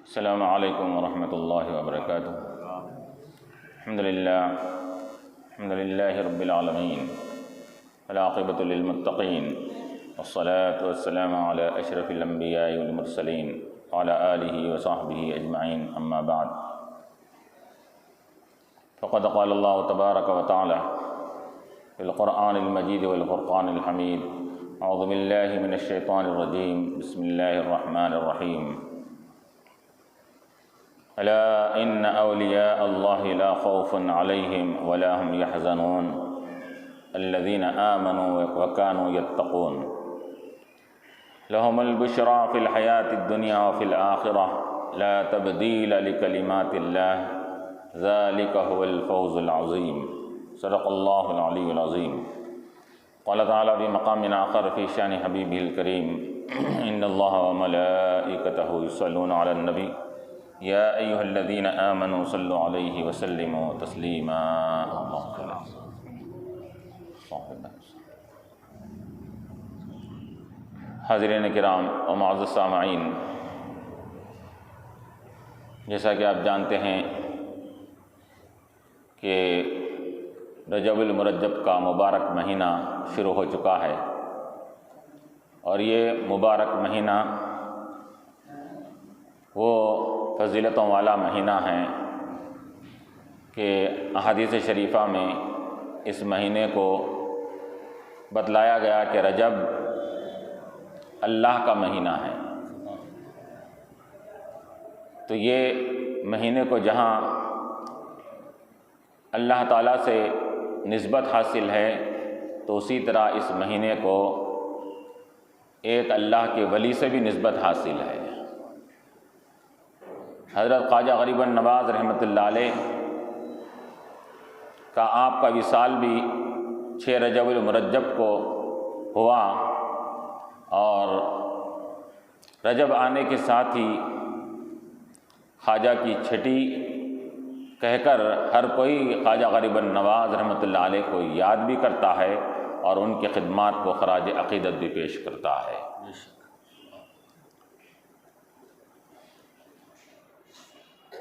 السلام علیکم ورحمۃ اللہ وبرکاتہ۔ الحمد للہ رب العالمین والعاقبۃ للمتقین والصلاة والسلام علی اشرف الانبیاء والمرسلین وعلی آلہ وصحبہ اجمعین، اما بعد، فقد قال اللہ تبارک وتعالی فی القرآن المجید والفرقان الحمید، اعوذ باللہ من الشیطان الرجیم، بسم اللہ الرحمن الرحیم۔ الا ان اولیاء اللہ لا خوف علیہم ولا هم يحزنون الذین آمنوا وكانوا يتقون لهم البشرى في الحیاة الدنیا وفي الآخرة لا تبدیل لکلمات اللہ ذلك هو الفوز العظیم۔ صدق اللہ العلی العظیم۔ قال تعالی في مقام آخر في شان حبیبہ الکریم، ان اللہ وملائکتہ یصلون علی النبی یا ایہا الذین آمنوا صلوا علیہ وسلموا تسلیما۔ حاضرین کرام و معزز سامعین، جیسا کہ آپ جانتے ہیں کہ رجب المرجب کا مبارک مہینہ شروع ہو چکا ہے، اور یہ مبارک مہینہ وہ فضیلتوں والا مہینہ ہے کہ احادیث شریفہ میں اس مہینے کو بتلایا گیا کہ رجب اللہ کا مہینہ ہے۔ تو یہ مہینے کو جہاں اللہ تعالیٰ سے نسبت حاصل ہے، تو اسی طرح اس مہینے کو ایک اللہ کے ولی سے بھی نسبت حاصل ہے۔ حضرت خواجہ غریب النواز رحمۃ اللہ علیہ کا آپ کا وصال بھی 6 رجب المرجب کو ہوا، اور رجب آنے کے ساتھ ہی خواجہ کی چھٹی کہہ کر ہر کوئی خواجہ غریب النواز رحمۃ اللہ علیہ کو یاد بھی کرتا ہے اور ان کی خدمات کو خراج عقیدت بھی پیش کرتا ہے۔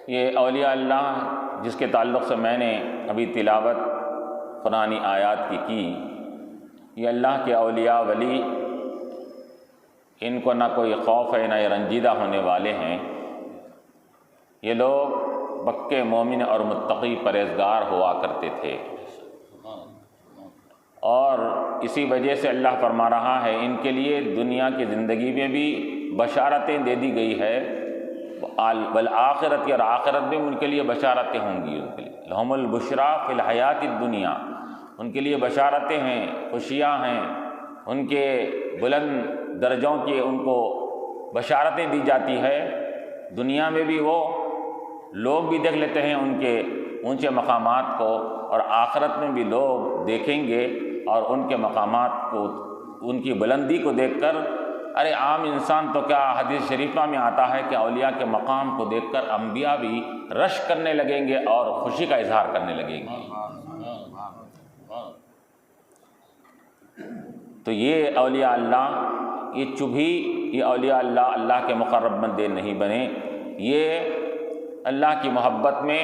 یہ اولیاء اللہ جس کے تعلق سے میں نے ابھی تلاوت قرآنی آیات کی، یہ اللہ کے اولیاء ولی، ان کو نہ کوئی خوف ہے نہ یہ رنجیدہ ہونے والے ہیں۔ یہ لوگ پکے مومن اور متقی پرہیزگار ہوا کرتے تھے، اور اسی وجہ سے اللہ فرما رہا ہے ان کے لیے دنیا کی زندگی میں بھی بشارتیں دے دی گئی ہے، بالآخرت، اور آخرت میں ان کے لیے بشارتیں ہوں گی۔ ان کے لیے لہم البشریٰ فی الحیات الدنیا، ان کے لیے بشارتیں ہیں، خوشیاں ہیں، ان کے بلند درجوں کی ان کو بشارتیں دی جاتی ہے۔ دنیا میں بھی وہ لوگ بھی دیکھ لیتے ہیں ان کے اونچے مقامات کو، اور آخرت میں بھی لوگ دیکھیں گے اور ان کے مقامات کو، ان کی بلندی کو دیکھ کر، ارے عام انسان تو کیا، حدیث شریفہ میں آتا ہے کہ اولیاء کے مقام کو دیکھ کر انبیاء بھی رشک کرنے لگیں گے اور خوشی کا اظہار کرنے لگیں گے۔ تو یہ اولیاء اللہ، یہ چبھی یہ اولیاء اللہ اللہ کے مقرب بندے نہیں بنے، یہ اللہ کی محبت میں،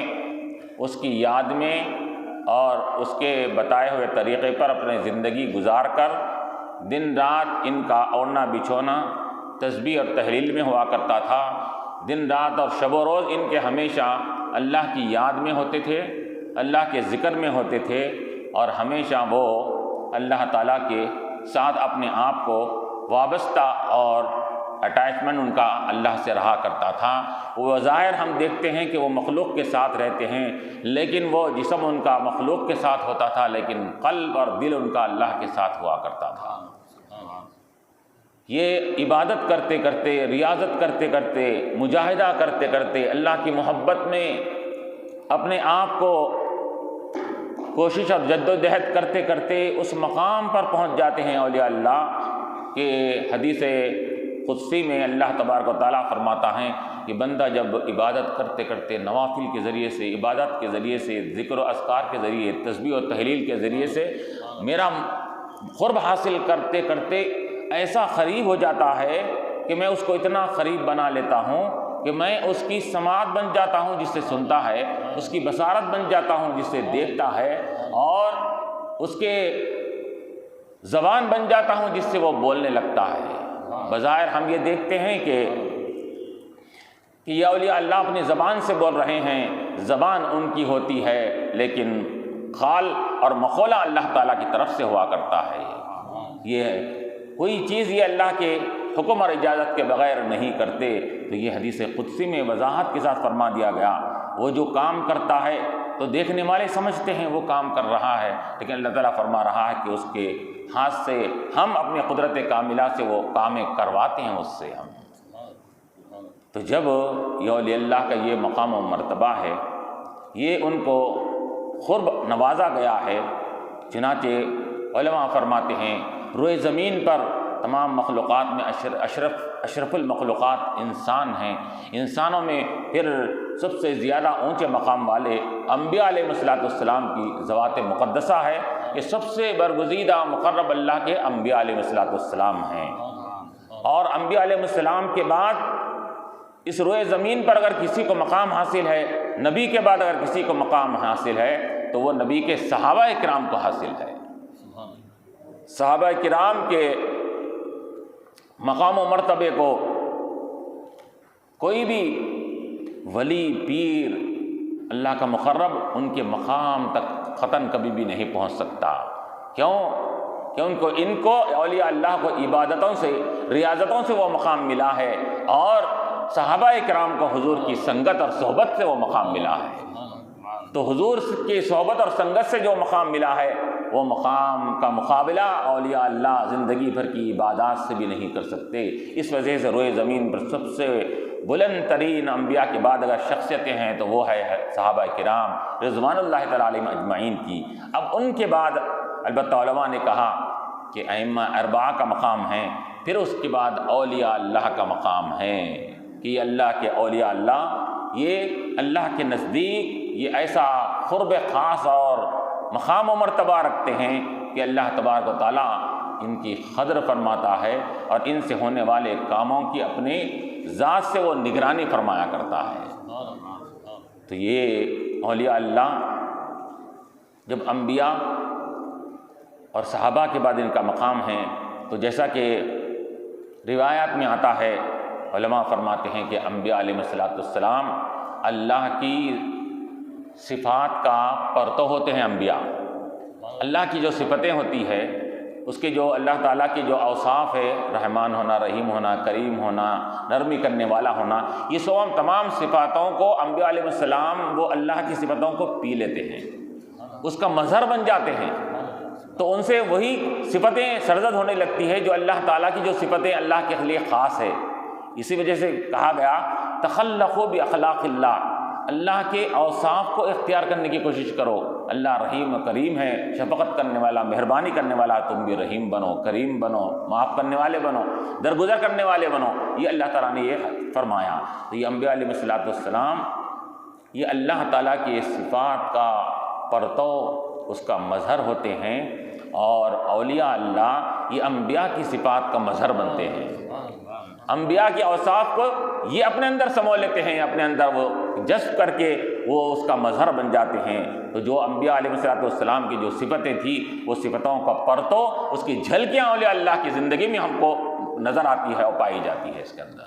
اس کی یاد میں اور اس کے بتائے ہوئے طریقے پر اپنی زندگی گزار کر دن رات ان کا اوڑھنا بچھونا تسبیح اور تحلیل میں ہوا کرتا تھا۔ دن رات اور شب و روز ان کے ہمیشہ اللہ کی یاد میں ہوتے تھے، اللہ کے ذکر میں ہوتے تھے، اور ہمیشہ وہ اللہ تعالیٰ کے ساتھ اپنے آپ کو وابستہ اور اٹیچمنٹ ان کا اللہ سے رہا کرتا تھا۔ وہ ظاہر ہم دیکھتے ہیں کہ وہ مخلوق کے ساتھ رہتے ہیں، لیکن وہ جسم ان کا مخلوق کے ساتھ ہوتا تھا، لیکن قلب اور دل ان کا اللہ کے ساتھ ہوا کرتا تھا۔ یہ عبادت کرتے کرتے، ریاضت کرتے کرتے، مجاہدہ کرتے کرتے، اللہ کی محبت میں اپنے آپ کو کوشش اور جد و جہد کرتے کرتے اس مقام پر پہنچ جاتے ہیں اولیاء اللہ کہ حدیث قدسی میں اللہ تبارک و تعالیٰ فرماتا ہے کہ بندہ جب عبادت کرتے کرتے، نوافل کے ذریعے سے، عبادت کے ذریعے سے، ذکر و اذکار کے ذریعے، تسبیح و تحلیل کے ذریعے سے میرا قرب حاصل کرتے کرتے ایسا قریب ہو جاتا ہے کہ میں اس کو اتنا قریب بنا لیتا ہوں کہ میں اس کی سماعت بن جاتا ہوں جس سے سنتا ہے، اس کی بصارت بن جاتا ہوں جس سے دیکھتا ہے، اور اس کے زبان بن جاتا ہوں جس سے وہ بولنے لگتا ہے۔ بظاہر ہم یہ دیکھتے ہیں کہ یہ اولیاء اللہ اپنی زبان سے بول رہے ہیں، زبان ان کی ہوتی ہے، لیکن خال اور مخولہ اللہ تعالیٰ کی طرف سے ہوا کرتا ہے۔ یہ کوئی چیز یہ اللہ کے حکم اور اجازت کے بغیر نہیں کرتے۔ تو یہ حدیث قدسی میں وضاحت کے ساتھ فرما دیا گیا، وہ جو کام کرتا ہے تو دیکھنے والے سمجھتے ہیں وہ کام کر رہا ہے، لیکن اللہ تعالیٰ فرما رہا ہے کہ اس کے ہاتھ سے ہم اپنی قدرت کاملہ سے وہ کام کرواتے ہیں اس سے ہم۔ تو جب یہ اولیاء اللہ کا یہ مقام و مرتبہ ہے، یہ ان کو قرب نوازا گیا ہے، چنانچہ علماء فرماتے ہیں روئے زمین پر تمام مخلوقات میں اشرف المخلوقات انسان ہیں، انسانوں میں پھر سب سے زیادہ اونچے مقام والے انبیاء علیہ السلام کی ذوات مقدسہ ہے۔ یہ سب سے برگزیدہ مقرب اللہ کے انبیاء علیہ السلام ہیں، اور انبیاء علیہ السلام کے بعد اس روئے زمین پر اگر کسی کو مقام حاصل ہے، نبی کے بعد اگر کسی کو مقام حاصل ہے تو وہ نبی کے صحابہ کرام کو حاصل ہے۔ صحابہ کرام کے مقام و مرتبے کو کوئی بھی ولی پیر اللہ کا مقرب ان کے مقام تک ختم کبھی بھی نہیں پہنچ سکتا۔ کیوں؟ کہ ان کو اولیاء اللہ کو عبادتوں سے، ریاضتوں سے وہ مقام ملا ہے، اور صحابہ کرام کو حضور کی سنگت اور صحبت سے وہ مقام ملا ہے۔ تو حضور کی صحبت اور سنگت سے جو مقام ملا ہے، وہ مقام کا مقابلہ اولیاء اللہ زندگی بھر کی عبادات سے بھی نہیں کر سکتے۔ اس وجہ سے روئے زمین پر سب سے بلند ترین انبیاء کے بعد اگر شخصیتیں ہیں تو وہ ہے صحابہ کرام رضوان اللہ تعالیٰ علیہم اجمعین کی۔ اب ان کے بعد البتہ علماء نے کہا کہ ائمہ اربعہ کا مقام ہے، پھر اس کے بعد اولیاء اللہ کا مقام ہے، کہ یہ اللہ کے اولیاء اللہ یہ اللہ کے نزدیک یہ ایسا قرب خاص اور مقام و مرتبہ رکھتے ہیں کہ اللہ تبارک و تعالیٰ ان کی قدر فرماتا ہے، اور ان سے ہونے والے کاموں کی اپنے ذات سے وہ نگرانی فرمایا کرتا ہے۔ تو یہ اولیاء اللہ جب انبیاء اور صحابہ کے بعد ان کا مقام ہے، تو جیسا کہ روایات میں آتا ہے، علماء فرماتے ہیں کہ انبیاء علیہ السلام اللہ کی صفات کا پرتو ہوتے ہیں۔ انبیاء اللہ کی جو صفتیں ہوتی ہے، اس کے جو اللہ تعالیٰ کی جو اوصاف ہے، رحمان ہونا، رحیم ہونا، کریم ہونا، نرمی کرنے والا ہونا، یہ سب تمام صفاتوں کو انبیاء علیہ السلام وہ اللہ کی صفتوں کو پی لیتے ہیں، اس کا مظہر بن جاتے ہیں، تو ان سے وہی صفتیں سرزد ہونے لگتی ہے جو اللہ تعالیٰ کی جو صفتیں اللہ کے لیے خاص ہے۔ اسی وجہ سے کہا گیا تخلقوا باخلاق اللہ، اللہ کے اوصاف کو اختیار کرنے کی کوشش کرو۔ اللہ رحیم و کریم ہے، شفقت کرنے والا، مہربانی کرنے والا، تم بھی رحیم بنو، کریم بنو، معاف کرنے والے بنو، درگزر کرنے والے بنو۔ یہ اللہ تعالیٰ نے یہ فرمایا۔ تو یہ انبیاء علیہ السلام یہ اللہ تعالیٰ کی صفات کا پرتو، اس کا مظہر ہوتے ہیں، اور اولیاء اللہ یہ انبیاء کی صفات کا مظہر بنتے ہیں۔ انبیاء کے اوصاف کو یہ اپنے اندر سمو لیتے ہیں، اپنے اندر وہ جذب کر کے وہ اس کا مظہر بن جاتے ہیں۔ تو جو انبیاء علیہ السلام کی جو صفتیں تھیں، وہ صفتوں کا پرتو، اس کی جھلکیاں اولیاء اللہ کی زندگی میں ہم کو نظر آتی ہے اور پائی جاتی ہے اس کے اندر۔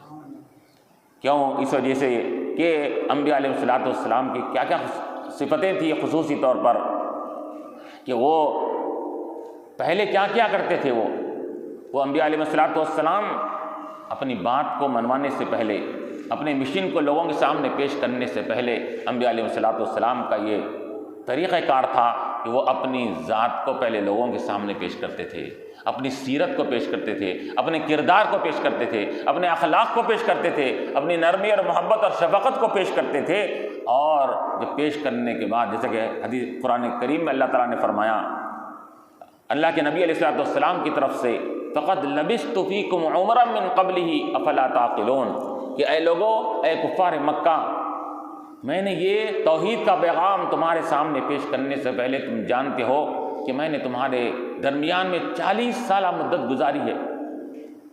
کیوں؟ اس وجہ سے کہ انبیاء علیہ السلام کی کیا کیا صفتیں تھیں خصوصی طور پر، کہ وہ پہلے کیا کیا کرتے تھے۔ وہ انبیاء علیہ السلام اپنی بات کو منوانے سے پہلے، اپنے مشن کو لوگوں کے سامنے پیش کرنے سے پہلے، انبیاء علیہ السلام کا یہ طریقہ کار تھا کہ وہ اپنی ذات کو پہلے لوگوں کے سامنے پیش کرتے تھے، اپنی سیرت کو پیش کرتے تھے، اپنے کردار کو پیش کرتے تھے، اپنے اخلاق کو پیش کرتے تھے، اپنی نرمی اور محبت اور شفقت کو پیش کرتے تھے۔ اور جب پیش کرنے کے بعد، جیسا کہ حدیث قرآن کریم میں اللہ تعالیٰ نے فرمایا اللہ کے نبی علیہ السلام کی طرف سے، فقد لبثت فیکم عمرا من قبلہ افلا تعقلون، کہ اے لوگو، اے کفار مکہ، میں نے یہ توحید کا پیغام تمہارے سامنے پیش کرنے سے پہلے تم جانتے ہو کہ میں نے تمہارے درمیان میں 40 سالہ مدت گزاری ہے،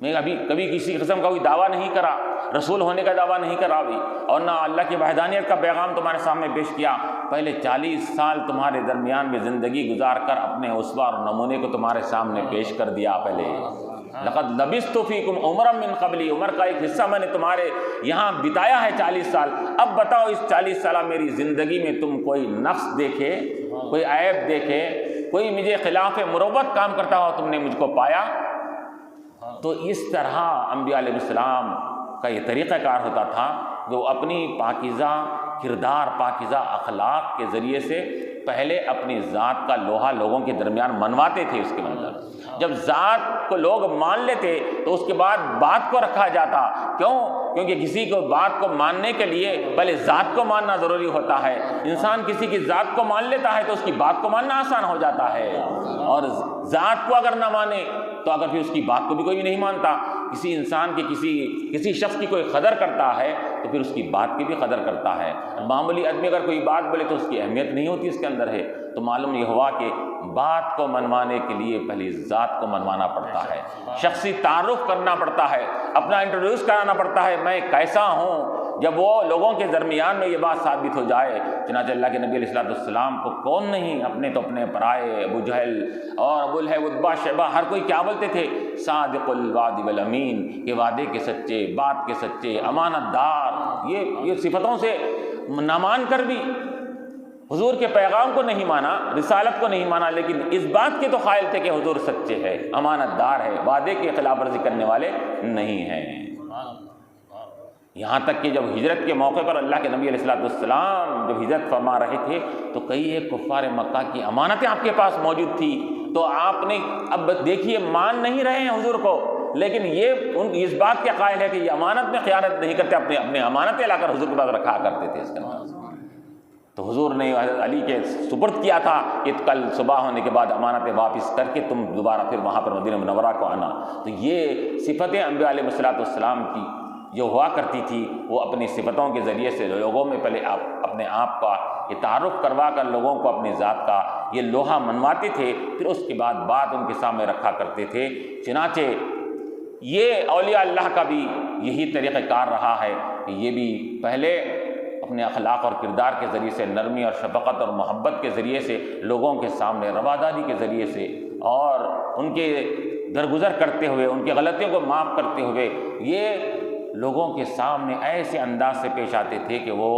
میں کبھی کسی قسم کا کوئی دعویٰ نہیں کرا، رسول ہونے کا دعویٰ نہیں کرا بھی، اور نہ اللہ کی وحدانیت کا پیغام تمہارے سامنے پیش کیا۔ پہلے 40 سال تمہارے درمیان میں زندگی گزار کر اپنے اسوہ اور نمونے کو تمہارے سامنے پیش کر دیا۔ پہلے لقد لبثت فیکم عمرا من قبلی، عمر کا ایک حصہ میں نے تمہارے یہاں بتایا ہے 40 سال۔ اب بتاؤ اس 40 سالہ میری زندگی میں تم کوئی نقص دیکھے، کوئی عیب دیکھے، کوئی مجھے خلاف مروت کام کرتا ہو تم نے مجھ کو پایا؟ تو اس طرح انبیاء علیہ السلام کا یہ طریقہ کار ہوتا تھا کہ وہ اپنی پاکیزہ کردار، پاکیزہ اخلاق کے ذریعے سے پہلے اپنی ذات کا لوہا لوگوں کے درمیان منواتے تھے۔ اس کے اندر جب ذات کو لوگ مان لیتے تو اس کے بعد بات کو رکھا جاتا۔ کیوں؟ کیونکہ کسی کو بات کو ماننے کے لیے پہلے ذات کو ماننا ضروری ہوتا ہے۔ انسان کسی کی ذات کو مان لیتا ہے تو اس کی بات کو ماننا آسان ہو جاتا ہے، اور ذات کو اگر نہ مانے تو اگر پھر اس کی بات کو بھی کوئی بھی نہیں مانتا۔ کسی انسان کی کسی شخص کی کوئی قدر کرتا ہے تو پھر اس کی بات کی بھی قدر کرتا ہے۔ معمولی آدمی اگر کوئی بات بولے تو اس کی اہمیت نہیں ہوتی اس کے اندر ہے۔ تو معلوم یہ ہوا کہ بات کو منوانے کے لیے پہلے ذات کو منوانا پڑتا ہے، شخصی تعارف کرنا پڑتا ہے، اپنا انٹروڈیوس کرانا پڑتا ہے میں کیسا ہوں۔ جب وہ لوگوں کے درمیان میں یہ بات ثابت ہو جائے، چنانچہ اللہ کے نبی علیہ السلام کو کون نہیں اپنے تو اپنے پرائے، ابو جہل اور ابو لہب، عتبہ، شیبہ، ہر کوئی کیا بولتے تھے؟ صادق الوعد والامین، یہ وعدے کے سچے، بات کے سچے، امانت دار۔ یہ صفتوں سے نہ مان کر بھی حضور کے پیغام کو نہیں مانا، رسالت کو نہیں مانا، لیکن اس بات کے تو قائل تھے کہ حضور سچے ہے، امانت دار ہے، وعدے کی خلاف ورزی کرنے والے نہیں ہیں۔ یہاں تک کہ جب ہجرت کے موقع پر اللہ کے نبی علیہ السلام جب ہجرت فرما رہے تھے تو کئی ایک کفار مکہ کی امانتیں آپ کے پاس موجود تھی، تو آپ نے اب دیکھیے مان نہیں رہے ہیں حضور کو، لیکن یہ اس بات کے قائل ہے کہ یہ امانت میں خیانت نہیں کرتے، اپنے امانتیں لا کر حضور کے پاس رکھا کرتے تھے۔ اس کے اندر تو حضور نے حضرت علی کے سپرد کیا تھا کہ کل صبح ہونے کے بعد امانتیں واپس کر کے تم دوبارہ پھر وہاں پر مدینہ منورہ کو آنا۔ تو یہ صفتیں انبیاء علیہ السلام کی جو ہوا کرتی تھی، وہ اپنی صفتوں کے ذریعے سے لوگوں میں پہلے اپنے آپ کا یہ تعارف کروا کر لوگوں کو اپنی ذات کا یہ لوہا منواتے تھے، پھر اس کے بعد بات ان کے سامنے رکھا کرتے تھے۔ چنانچہ یہ اولیاء اللہ کا بھی یہی طریقہ کار رہا ہے کہ یہ بھی پہلے اپنے اخلاق اور کردار کے ذریعے سے، نرمی اور شفقت اور محبت کے ذریعے سے، لوگوں کے سامنے رواداری کے ذریعے سے، اور ان کے درگزر کرتے ہوئے، ان کی غلطیوں کو معاف کرتے ہوئے، یہ لوگوں کے سامنے ایسے انداز سے پیش آتے تھے کہ وہ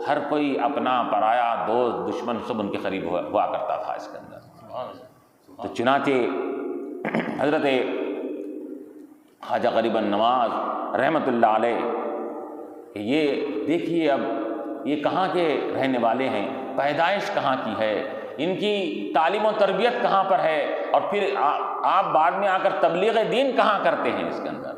ہر کوئی اپنا پرایا، دوست، دشمن سب ان کے قریب ہوا کرتا تھا اس کے اندر۔ تو چنانچہ حضرت خواجہ غریب النواز رحمۃ اللہ علیہ، کہ یہ دیکھیے اب یہ کہاں کے رہنے والے ہیں، پیدائش کہاں کی ہے، ان کی تعلیم و تربیت کہاں پر ہے، اور پھر آپ بعد میں آ کر تبلیغ دین کہاں کرتے ہیں۔ اس کے اندر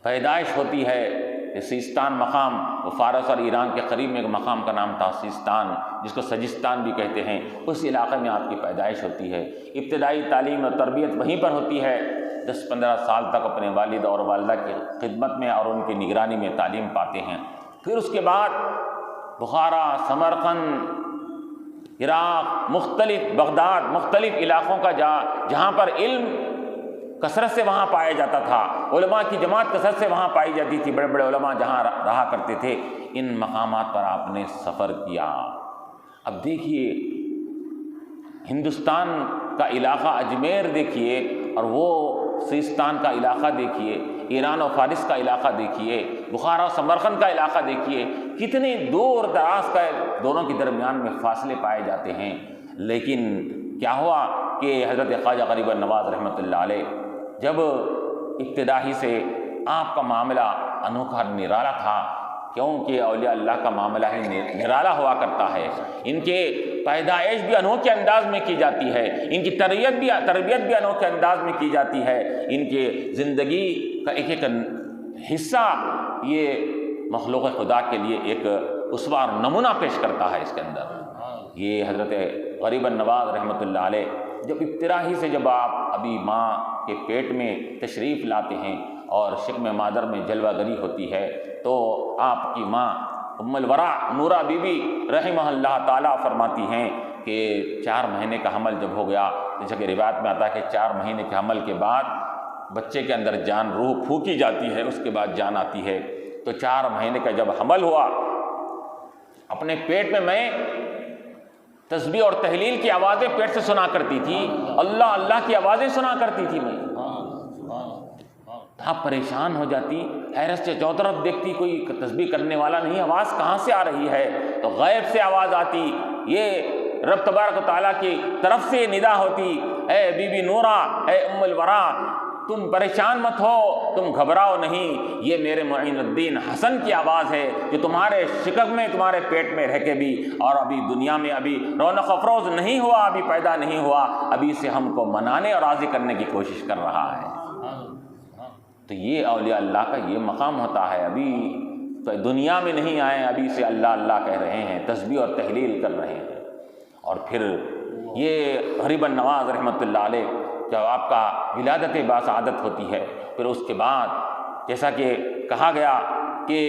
پیدائش ہوتی ہے سیستان مقام، وہ فارس اور ایران کے قریب میں ایک مقام کا نام تھا سیستان، جس کو سجستان بھی کہتے ہیں، اس علاقے میں آپ کی پیدائش ہوتی ہے۔ ابتدائی تعلیم اور تربیت وہیں پر ہوتی ہے، 10-15 سال تک اپنے والد اور والدہ کی خدمت میں اور ان کی نگرانی میں تعلیم پاتے ہیں۔ پھر اس کے بعد بخارا، سمرقند، عراق، بغداد، مختلف علاقوں کا جہاں پر علم کثرت سے وہاں پایا جاتا تھا، علماء کی جماعت کثرت سے وہاں پائی جاتی تھی، بڑے بڑے علماء جہاں رہا کرتے تھے، ان مقامات پر آپ نے سفر کیا۔ اب دیکھیے ہندوستان کا علاقہ اجمیر دیکھیے، اور وہ سیستان کا علاقہ دیکھیے، ایران و فارس کا علاقہ دیکھیے، بخارا و سمرقند کا علاقہ دیکھیے، کتنے دور دراز کا دونوں کے درمیان میں فاصلے پائے جاتے ہیں۔ لیکن کیا ہوا کہ حضرت خواجہ غریب النواز رحمۃ اللہ علیہ جب ابتدا ہی سے آپ کا معاملہ انوکھا نرالا تھا، کیونکہ اولیاء اللہ کا معاملہ ہی نرالا ہوا کرتا ہے، ان کے پیدائش بھی انوکھے انداز میں کی جاتی ہے، ان کی تربیت بھی انوکھے انداز میں کی جاتی ہے، ان کے زندگی کا ایک ایک حصہ یہ مخلوق خدا کے لیے ایک اسوہ اور نمونہ پیش کرتا ہے۔ اس کے اندر یہ حضرت غریب النواز رحمۃ اللہ علیہ جب ابتدا ہی سے جب آپ ابھی ماں کے پیٹ میں تشریف لاتے ہیں اور شکم مادر میں جلوہ گری ہوتی ہے، تو آپ کی ماں ام الورا نورہ بی بی رحمہ اللہ تعالیٰ فرماتی ہیں کہ 4 مہینے کا حمل جب ہو گیا، جیسا کہ روایت میں آتا ہے کہ 4 مہینے کے حمل کے بعد بچے کے اندر جان روح پھونکی جاتی ہے، اس کے بعد جان آتی ہے۔ تو 4 مہینے کا جب حمل ہوا، اپنے پیٹ میں تسبیح اور تحلیل کی آوازیں پیٹ سے سنا کرتی تھی، اللہ اللہ کی آوازیں سنا کرتی تھی میں۔ آپ پریشان ہو جاتی، حیرت سے چاروں طرف دیکھتی، کوئی تسبیح کرنے والا نہیں، آواز کہاں سے آ رہی ہے؟ تو غیب سے آواز آتی، یہ رب تبارک و تعالیٰ کی طرف سے ندا ہوتی، اے بی بی نورہ، اے ام الورا، تم پریشان مت ہو، تم گھبراؤ نہیں، یہ میرے معین الدین حسن کی آواز ہے جو تمہارے شکم میں، تمہارے پیٹ میں رہ کے بھی، اور ابھی دنیا میں ابھی رونق افروز نہیں ہوا، ابھی پیدا نہیں ہوا، ابھی سے ہم کو منانے اور راضی کرنے کی کوشش کر رہا ہے۔ تو یہ اولیاء اللہ کا یہ مقام ہوتا ہے، ابھی دنیا میں نہیں آئے، ابھی سے اللہ اللہ کہہ رہے ہیں، تسبیح اور تحلیل کر رہے ہیں۔ اور پھر یہ غریب النواز رحمۃ اللہ علیہ، جب آپ کا ولادت باسعادت ہوتی ہے، پھر اس کے بعد جیسا کہ کہا گیا کہ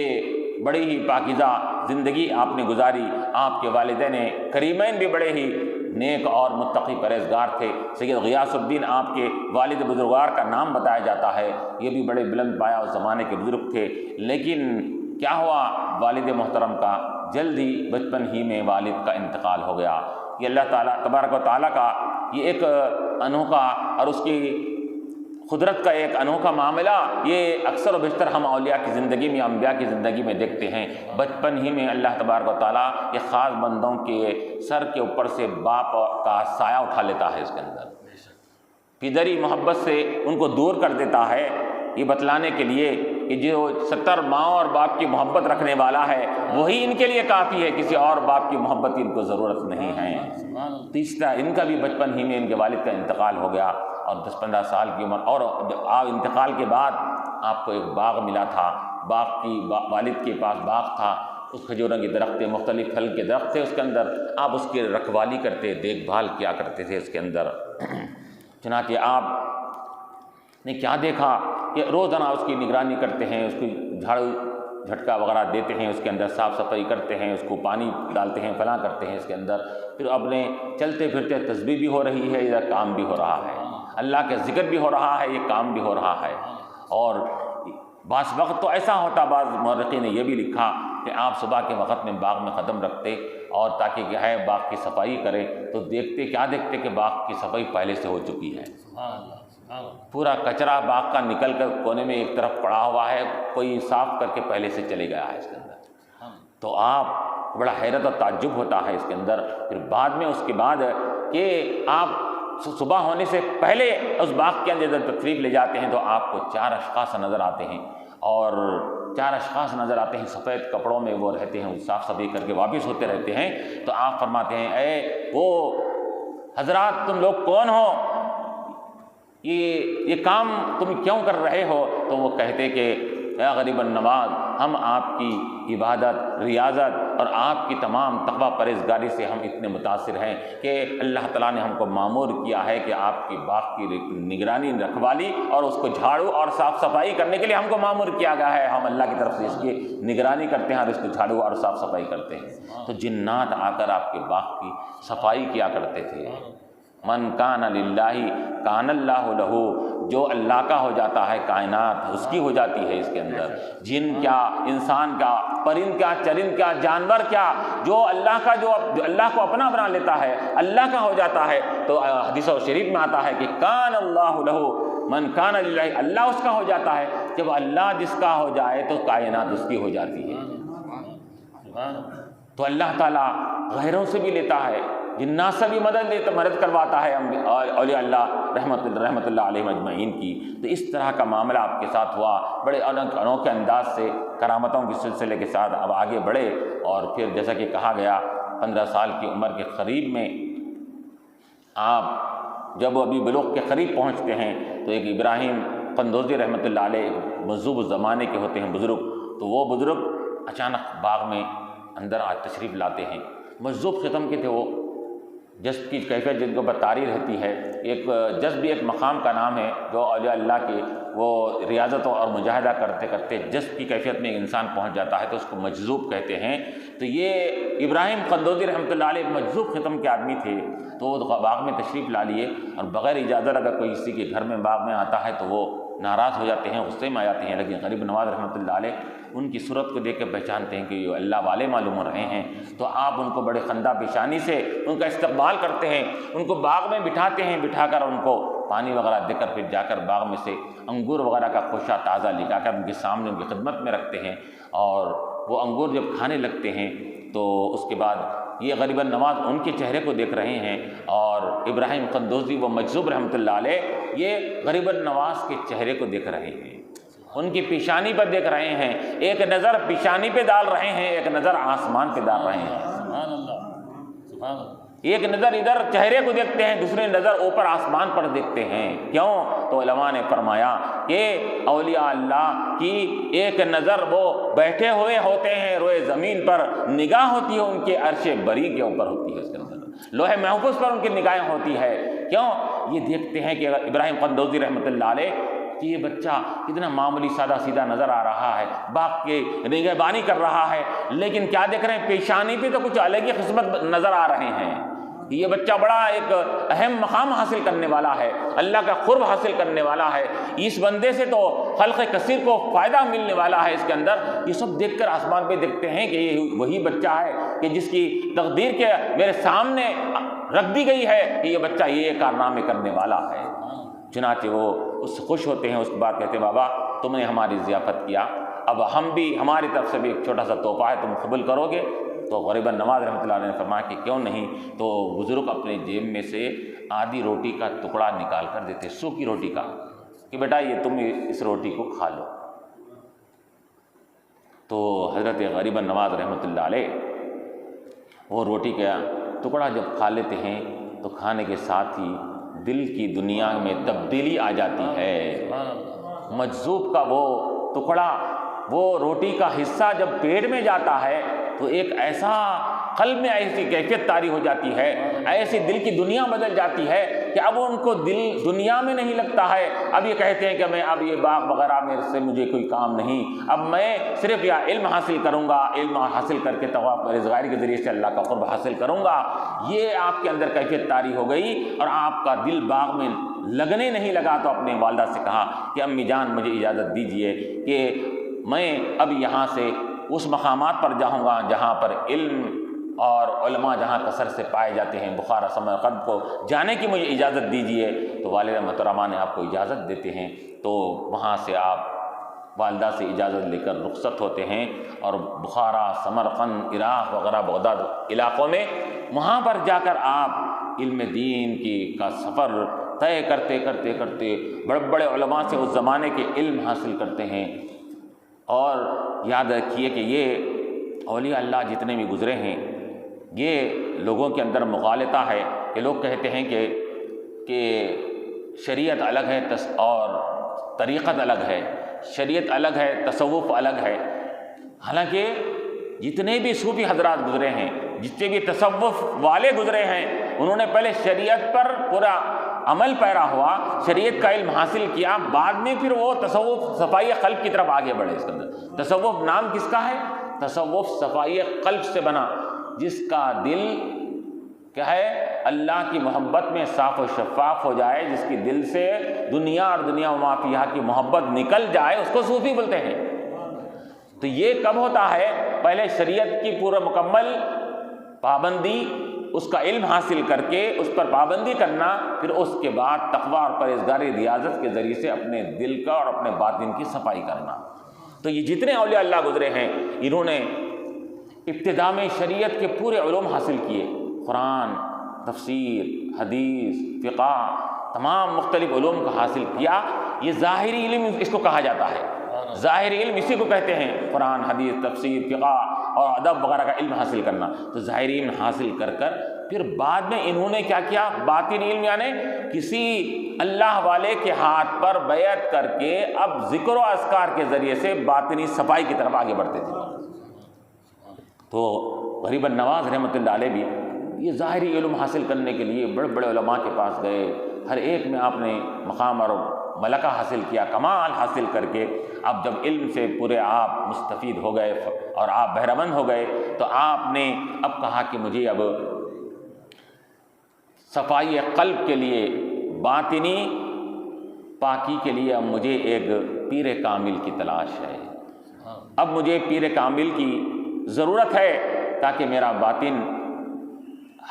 بڑی ہی پاکیزہ زندگی آپ نے گزاری، آپ کے والدین کریمین بھی بڑے ہی نیک اور متقی پرہیزگار تھے۔ سید غیاث الدین آپ کے والد بزرگوار کا نام بتایا جاتا ہے، یہ بھی بڑے بلند پایا اس زمانے کے بزرگ تھے، لیکن کیا ہوا، والد محترم کا جلد ہی بچپن ہی میں والد کا انتقال ہو گیا۔ یہ اللہ تعالیٰ تبارک و تعالیٰ کا یہ ایک انوکھا اور اس کی قدرت کا ایک انوکھا معاملہ، یہ اکثر و بیشتر ہم اولیاء کی زندگی میں، انبیاء کی زندگی میں دیکھتے ہیں۔ بچپن ہی میں اللہ تبارک و تعالیٰ یہ خاص بندوں کے سر کے اوپر سے باپ کا سایہ اٹھا لیتا ہے، اس کے اندر پدری محبت سے ان کو دور کر دیتا ہے، یہ بتلانے کے لیے کہ جو 70 ماں اور باپ کی محبت رکھنے والا ہے وہی ان کے لیے کافی ہے، کسی اور باپ کی محبت کی ان کو ضرورت نہیں ہے۔ تیسرا، ان کا بھی بچپن ہی میں ان کے والد کا انتقال ہو گیا، اور 10-15 سال کی عمر، اور انتقال کے بعد آپ کو ایک باغ ملا تھا، باغ کی والد کے پاس باغ تھا، اس کھجوروں کے درخت تھے، مختلف پھل کے درخت تھے، اس کے اندر آپ اس کی رکھوالی کرتے، دیکھ بھال کیا کرتے تھے اس کے اندر۔ چنانچہ آپ نے کیا دیکھا کہ روزانہ اس کی نگرانی کرتے ہیں، اس کی جھاڑو جھٹکا وغیرہ دیتے ہیں، اس کے اندر صاف صفائی کرتے ہیں، اس کو پانی ڈالتے ہیں، فلاں کرتے ہیں اس کے اندر، پھر اپنے چلتے پھرتے تسبیح بھی ہو رہی ہے، یا کام بھی ہو رہا ہے، اللہ کے ذکر بھی ہو رہا ہے، یہ کام بھی ہو رہا ہے۔ اور بعض وقت تو ایسا ہوتا، بعض مورخین نے یہ بھی لکھا کہ آپ صبح کے وقت میں باغ میں قدم رکھتے اور تاکہ کیا ہے باغ کی صفائی کرے، تو دیکھتے کہ باغ کی صفائی پہلے سے ہو چکی ہے، پورا کچرا باغ کا نکل کر کونے میں ایک طرف پڑا ہوا ہے، کوئی صاف کر کے پہلے سے چلے گیا ہے اس کے اندر۔ تو آپ بڑا حیرت اور تعجب ہوتا ہے اس کے اندر۔ پھر بعد میں اس کے بعد کہ آپ صبح ہونے سے پہلے اس باغ کے اندر جب تشریف لے جاتے ہیں تو آپ کو 4 اشخاص نظر آتے ہیں، اور 4 اشخاص نظر آتے ہیں، سفید کپڑوں میں وہ رہتے ہیں، صاف صفائی کر کے واپس ہوتے رہتے ہیں۔ تو آپ فرماتے ہیں، اے وہ حضرات، تم لوگ کون ہو؟ یہ کام تم کیوں کر رہے ہو؟ تو وہ کہتے کہ اے غریب النواز، ہم آپ کی عبادت، ریاضت اور آپ کی تمام تقویٰ پرہیزگاری سے ہم اتنے متاثر ہیں کہ اللہ تعالیٰ نے ہم کو مامور کیا ہے کہ آپ کی باغ کی نگرانی، رکھوالی اور اس کو جھاڑو اور صاف صفائی کرنے کے لیے ہم کو مامور کیا گیا ہے۔ ہم اللہ کی طرف سے اس کی نگرانی کرتے ہیں اور اس کو جھاڑو اور صاف صفائی کرتے ہیں۔ تو جنات آ کر آپ کے باغ کی صفائی کیا کرتے تھے۔ من کان للہ کان اللہ لہ، جو اللہ کا ہو جاتا ہے کائنات اس کی ہو جاتی ہے۔ اس کے اندر جن کیا، انسان کیا، پرند کیا، چرند کیا، جانور کیا، جو اللہ کا جو اللہ کو اپنا بنا لیتا ہے، اللہ کا ہو جاتا ہے۔ تو حدیث و شریف میں آتا ہے کہ کان اللہ لہ، من کان للہ، اللہ اس کا ہو جاتا ہے۔ جب اللہ جس کا ہو جائے تو کائنات اس کی ہو جاتی ہے۔ تو اللہ تعالیٰ غیروں سے بھی لیتا ہے، جنات سے بھی مدد کرواتا ہے اولیاء اللہ رحمت اللہ علیہ اجمعین کی۔ تو اس طرح کا معاملہ آپ کے ساتھ ہوا، بڑے انوکھے انداز سے کرامتوں کے سلسلے کے ساتھ اب آگے بڑھے، اور پھر جیسا کہ کہا گیا 15 سال کی عمر کے قریب میں آپ جب ابھی بلوغ کے قریب پہنچتے ہیں تو ایک ابراہیم قندوزی رحمۃ اللہ علیہ مذہوب زمانے کے ہوتے ہیں بزرگ، تو وہ بزرگ اچانک باغ میں اندر آج تشریف لاتے ہیں۔ مذہوب قسم کے تھے وہ، جذب کی کیفیت جن کو بتاری رہتی ہے۔ ایک جذب بھی ایک مقام کا نام ہے جو اولیاء اللہ کے وہ ریاضتوں اور مجاہدہ کرتے کرتے جذب کی کیفیت میں انسان پہنچ جاتا ہے تو اس کو مجذوب کہتے ہیں۔ تو یہ ابراہیم قندوزی رحمۃ اللہ علیہ مجذوب قسم کے آدمی تھے، تو وہ باغ میں تشریف لا لیے، اور بغیر اجازت اگر کوئی کسی کے گھر میں باغ میں آتا ہے تو وہ ناراض ہو جاتے ہیں، غصے میں آ جاتے ہیں، لیکن غریب نواز رحمۃ اللہ علیہ ان کی صورت کو دیکھ کے پہچانتے ہیں کہ یہ اللہ والے معلوم ہو رہے ہیں، تو آپ ان کو بڑے خندہ پیشانی سے ان کا استقبال کرتے ہیں، ان کو باغ میں بٹھاتے ہیں، بٹھا کر ان کو پانی وغیرہ دے کر پھر جا کر باغ میں سے انگور وغیرہ کا خوشہ تازہ لگا کر ان کے سامنے ان کی خدمت میں رکھتے ہیں، اور وہ انگور جب کھانے لگتے ہیں تو اس کے بعد یہ غریب نواز ان کے چہرے کو دیکھ رہے ہیں، اور ابراہیم قندوزی و مجذوب رحمۃ اللہ علیہ یہ غریب نواز کے چہرے کو دیکھ رہے ہیں، ان کی پیشانی پر دیکھ رہے ہیں، ایک نظر پیشانی پہ ڈال رہے ہیں، ایک نظر آسمان پہ ڈال رہے ہیں، سبحان اللہ، سبحان اللہ، ایک نظر ادھر چہرے کو دیکھتے ہیں، دوسری نظر اوپر آسمان پر دیکھتے ہیں۔ کیوں؟ تو علماء نے فرمایا کہ اولیاء اللہ کی ایک نظر وہ بیٹھے ہوئے ہوتے ہیں روئے زمین پر، نگاہ ہوتی ہے ان کے عرش بری کے اوپر ہوتی ہے، اس کے اندر لوح محفوظ پر ان کی نگاہیں ہوتی ہے۔ کیوں؟ یہ دیکھتے ہیں کہ ابراہیم قندوزی رحمۃ اللہ علیہ کہ یہ بچہ کتنا معمولی سادہ سیدھا نظر آ رہا ہے، باغ کی نگہبانی کر رہا ہے، لیکن کیا دیکھ رہے ہیں؟ پیشانی پہ تو کچھ الگ ہی قسمت نظر آ رہے ہیں۔ یہ بچہ بڑا ایک اہم مقام حاصل کرنے والا ہے، اللہ کا قرب حاصل کرنے والا ہے، اس بندے سے تو خلق کثیر کو فائدہ ملنے والا ہے اس کے اندر۔ یہ سب دیکھ کر آسمان پہ دیکھتے ہیں کہ یہ وہی بچہ ہے کہ جس کی تقدیر کے میرے سامنے رکھ دی گئی ہے کہ یہ بچہ یہ کارنامے کرنے والا ہے۔ چنانچہ وہ اس سے خوش ہوتے ہیں، اس کے بعد کہتے ہیں بابا تم نے ہماری ضیافت کیا، اب ہم بھی ہماری طرف سے بھی ایک چھوٹا سا تحفہ ہے، تم قبول کرو گے؟ تو غریب نواز رحمۃ اللہ علیہ نے فرمایا کہ کیوں نہیں۔ تو بزرگ اپنے جیب میں سے آدھی روٹی کا ٹکڑا نکال کر دیتے، سوکھی روٹی کا، کہ بیٹا یہ تم اس روٹی کو کھا لو۔ تو حضرت غریب نواز رحمۃ اللہ علیہ وہ روٹی کا ٹکڑا جب کھا لیتے ہیں تو کھانے کے ساتھ ہی دل کی دنیا میں تبدیلی آ جاتی ہے۔ مجذوب کا وہ ٹکڑا، وہ روٹی کا حصہ جب پیٹ میں جاتا ہے تو ایک ایسا قلب میں ایسی کیفیت طاری ہو جاتی ہے، ایسی دل کی دنیا بدل جاتی ہے کہ اب ان کو دل دنیا میں نہیں لگتا ہے۔ اب یہ کہتے ہیں کہ میں اب یہ باغ وغیرہ میرے سے مجھے کوئی کام نہیں، اب میں صرف یا علم حاصل کروں گا، علم حاصل کر کے تقویٰ پرہیزگاری کے ذریعے سے اللہ کا قرب حاصل کروں گا۔ یہ آپ کے اندر کیفیت طاری ہو گئی اور آپ کا دل باغ میں لگنے نہیں لگا۔ تو اپنے والدہ سے کہا کہ امی جان مجھے اجازت دیجیے کہ میں اب یہاں سے اس مقامات پر جاؤں گا جہاں پر علم اور علماء جہاں کثرت سے پائے جاتے ہیں، بخارا سمرقند کو جانے کی مجھے اجازت دیجیے۔ تو والدہ محترمہ نے آپ کو اجازت دیتے ہیں، تو وہاں سے آپ والدہ سے اجازت لے کر رخصت ہوتے ہیں اور بخارا، سمرقند، عراق وغیرہ بغداد علاقوں میں وہاں پر جا کر آپ علم دین کا سفر طے کرتے کرتے کرتے بڑے بڑے علماء سے اس زمانے کے علم حاصل کرتے ہیں۔ اور یاد رکھیے کہ یہ اولیاء اللہ جتنے بھی گزرے ہیں، یہ لوگوں کے اندر مغالطہ ہے کہ لوگ کہتے ہیں کہ شریعت الگ ہے اور طریقت الگ ہے، شریعت الگ ہے، تصوف الگ ہے۔ حالانکہ جتنے بھی صوفی حضرات گزرے ہیں، جتنے بھی تصوف والے گزرے ہیں، انہوں نے پہلے شریعت پر پورا عمل پیرا ہوا، شریعت کا علم حاصل کیا، بعد میں پھر وہ تصوف صفائی قلب کی طرف آگے بڑھے۔ اس کے اندر تصوف نام کس کا ہے؟ تصوف صفائی قلب سے بنا، جس کا دل کیا ہے؟ اللہ کی محبت میں صاف و شفاف ہو جائے، جس کی دل سے دنیا اور دنیا و ما فیہا کی محبت نکل جائے، اس کو صوفی بولتے ہیں۔ تو یہ کب ہوتا ہے؟ پہلے شریعت کی پورا مکمل پابندی، اس کا علم حاصل کر کے اس پر پابندی کرنا، پھر اس کے بعد تقویٰ اور پرہیزگاری ریاضت کے ذریعے سے اپنے دل کا اور اپنے باطن کی صفائی کرنا۔ تو یہ جتنے اولیاء اللہ گزرے ہیں، انہوں نے ابتدا میں شریعت کے پورے علوم حاصل کیے، قرآن، تفسیر، حدیث، فقہ، تمام مختلف علوم کا حاصل کیا۔ یہ ظاہری علم اس کو کہا جاتا ہے، ظاہری علم اسی کو کہتے ہیں، قرآن، حدیث، تفسیر، فقہ اور ادب وغیرہ کا علم حاصل کرنا۔ تو ظاہری علم حاصل کر پھر بعد میں انہوں نے کیا کیا؟ باطن علم، یعنی کسی اللہ والے کے ہاتھ پر بیعت کر کے اب ذکر و اذکار کے ذریعے سے باطنی صفائی کی طرف آگے بڑھتے تھے۔ تو غریب نواز رحمۃ اللہ علیہ بھی یہ ظاہری علم حاصل کرنے کے لیے بڑے بڑے علماء کے پاس گئے، ہر ایک میں آپ نے مقام اور ملکہ حاصل کیا، کمال حاصل کر کے اب جب علم سے پورے آپ مستفید ہو گئے اور آپ بہرہ مند ہو گئے، تو آپ نے اب کہا کہ مجھے اب صفائی قلب کے لیے، باطنی پاکی کے لیے اب مجھے ایک پیر کامل کی تلاش ہے، اب مجھے پیر کامل کی ضرورت ہے تاکہ میرا باطن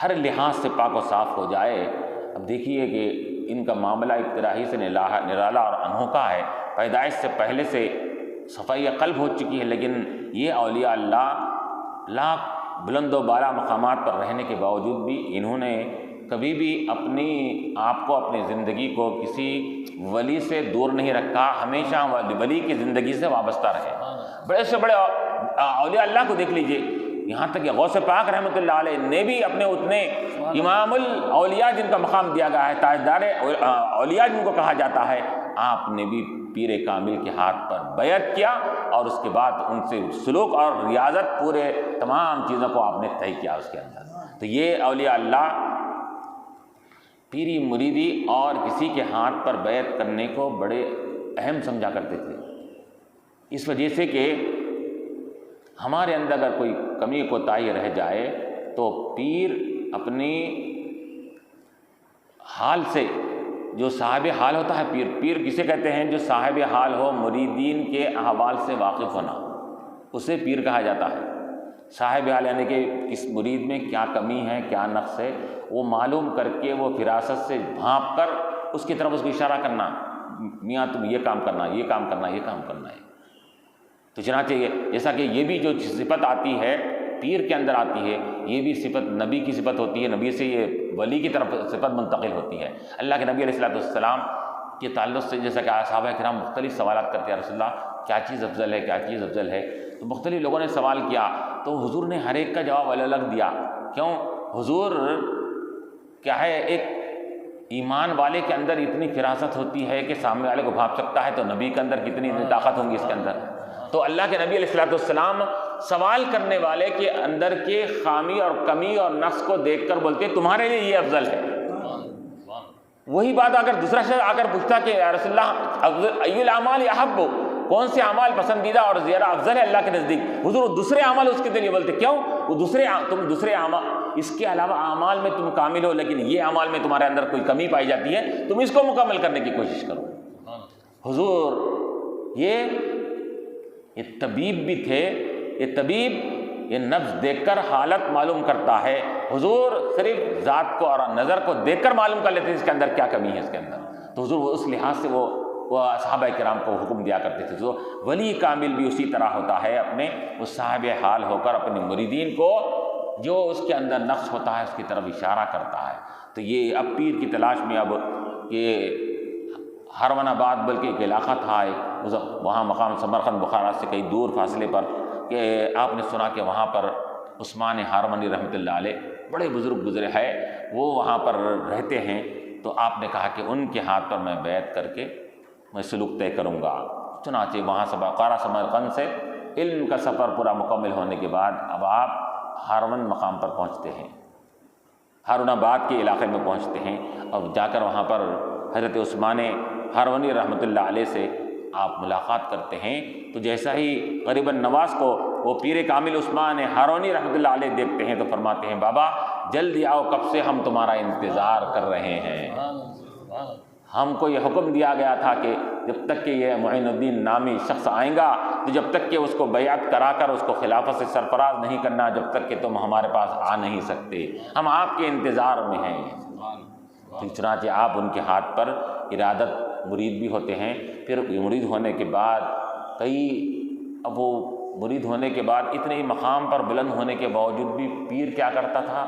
ہر لحاظ سے پاک و صاف ہو جائے۔ اب دیکھیے کہ ان کا معاملہ ابتدائی سے نرالا اور انوکھا ہے، پیدائش سے پہلے سے صفائی قلب ہو چکی ہے، لیکن یہ اولیاء اللہ لاکھ بلند و بالا مقامات پر رہنے کے باوجود بھی انہوں نے کبھی بھی اپنی آپ کو اپنی زندگی کو کسی ولی سے دور نہیں رکھا، ہمیشہ ولی کی زندگی سے وابستہ رہے۔ بڑے سے بڑے اولیاء اللہ کو دیکھ لیجئے، یہاں تک کہ غوث پاک رحمۃ اللہ علیہ نے بھی اپنے اتنے امام الاولیاء جن کا مقام دیا گیا ہے، تاجدار اولیاء جن کو کہا جاتا ہے، آپ نے بھی پیر کامل کے ہاتھ پر بیعت کیا اور اس کے بعد ان سے سلوک اور ریاضت پورے تمام چیزوں کو آپ نے طے کیا اس کے اندر۔ تو یہ اولیاء اللہ پیری مریدی اور کسی کے ہاتھ پر بیعت کرنے کو بڑے اہم سمجھا کرتے تھے، اس وجہ سے کہ ہمارے اندر اگر کوئی کمی کوتاہی رہ جائے تو پیر اپنی حال سے، جو صاحب حال ہوتا ہے، پیر کسے کہتے ہیں؟ جو صاحب حال ہو، مریدین کے احوال سے واقف ہونا، اسے پیر کہا جاتا ہے۔ صاحب حال یعنی کہ اس مرید میں کیا کمی ہے، کیا نقص ہے، وہ معلوم کر کے وہ فراست سے بھانپ کر اس کی طرف اس کو اشارہ کرنا، میاں تم یہ کام کرنا، یہ کام کرنا، یہ کام کرنا ہے۔ تو چنانچہ جیسا کہ یہ بھی جو صفت آتی ہے پیر کے اندر آتی ہے، یہ بھی صفت نبی کی صفت ہوتی ہے، نبی سے یہ ولی کی طرف صفت منتقل ہوتی ہے۔ اللہ کے نبی علیہ السلام کے تعلق سے جیسا کہ صحابہ کرام مختلف سوالات کرتے ہیں، رسول اللہ کیا چیز افضل ہے، کیا چیز افضل ہے، تو مختلف لوگوں نے سوال کیا تو حضور نے ہر ایک کا جواب الگ الگ دیا۔ کیوں؟ حضور کیا ہے، ایک ایمان والے کے اندر اتنی فراست ہوتی ہے کہ سامنے والے کو بھانپ سکتا ہے، تو نبی کے اندر کتنی طاقت ہوں گی اس کے اندر۔ تو اللہ کے نبی علیہ السلام سوال کرنے والے کے اندر کے خامی اور کمی اور نقص کو دیکھ کر بولتے تمہارے لیے یہ افضل ہے۔ وہی بات اگر دوسرا شخص آ کر پوچھتا کہ یا رسول اللہ ای الاعمال احب، کون سے اعمال پسندیدہ اور زیادہ افضل ہے اللہ کے نزدیک، حضور دوسرے اعمال اس کے ذریعے بولتے، کیوں؟ وہ تم دوسرے اعمال، اس کے علاوہ اعمال میں تم کامل ہو، لیکن یہ اعمال میں تمہارے اندر کوئی کمی پائی جاتی ہے، تم اس کو مکمل کرنے کی کوشش کرو۔ حضور یہ طبیب بھی تھے، یہ طبیب یہ نفس دیکھ کر حالت معلوم کرتا ہے، حضور صرف ذات کو اور نظر کو دیکھ کر معلوم کر لیتے ہیں اس کے اندر کیا کمی ہے اس کے اندر۔ تو حضور اس لحاظ سے وہ صحابہ کرام کو حکم دیا کرتے تھے۔ تو ولی کامل بھی اسی طرح ہوتا ہے، اپنے اس صاحب حال ہو کر اپنے مریدین کو جو اس کے اندر نقص ہوتا ہے اس کی طرف اشارہ کرتا ہے۔ تو یہ اب پیر کی تلاش میں اب یہ ہرون آباد بلکہ ایک علاقہ تھا، وہاں مقام سمرقند بخارا سے کئی دور فاصلے پر، کہ آپ نے سنا کہ وہاں پر عثمان ہارونی رحمۃ اللہ علیہ بڑے بزرگ گزرے ہیں، وہ وہاں پر رہتے ہیں۔ تو آپ نے کہا کہ ان کے ہاتھ پر میں بیعت کر کے میں سلوک طے کروں گا۔ چنانچہ وہاں سے بخارا سمرقند سے علم کا سفر پورا مکمل ہونے کے بعد اب آپ ہارون مقام پر پہنچتے ہیں، ہارون آباد کے علاقے میں پہنچتے ہیں، اور جا کر وہاں پر حضرت عثمان ہارونی رحمۃ اللہ علیہ سے آپ ملاقات کرتے ہیں۔ تو جیسا ہی قریب النواز کو وہ پیر کامل عثمان ہارونی رحمۃ اللہ علیہ دیکھتے ہیں تو فرماتے ہیں بابا جلدی آؤ، کب سے ہم تمہارا انتظار کر رہے ہیں۔ ہم کو یہ حکم دیا گیا تھا کہ جب تک کہ یہ معین الدین نامی شخص آئیں گا، تو جب تک کہ اس کو بیعت کرا کر اس کو خلافت سے سرفراز نہیں کرنا، جب تک کہ تم ہمارے پاس آ نہیں سکتے، ہم آپ کے انتظار میں ہیں۔ چنانچہ آپ ان کے ہاتھ پر ارادت مرید بھی ہوتے ہیں۔ پھر مرید ہونے کے بعد اب وہ مرید ہونے کے بعد اتنے ہی مقام پر بلند ہونے کے باوجود بھی پیر کیا کرتا تھا؟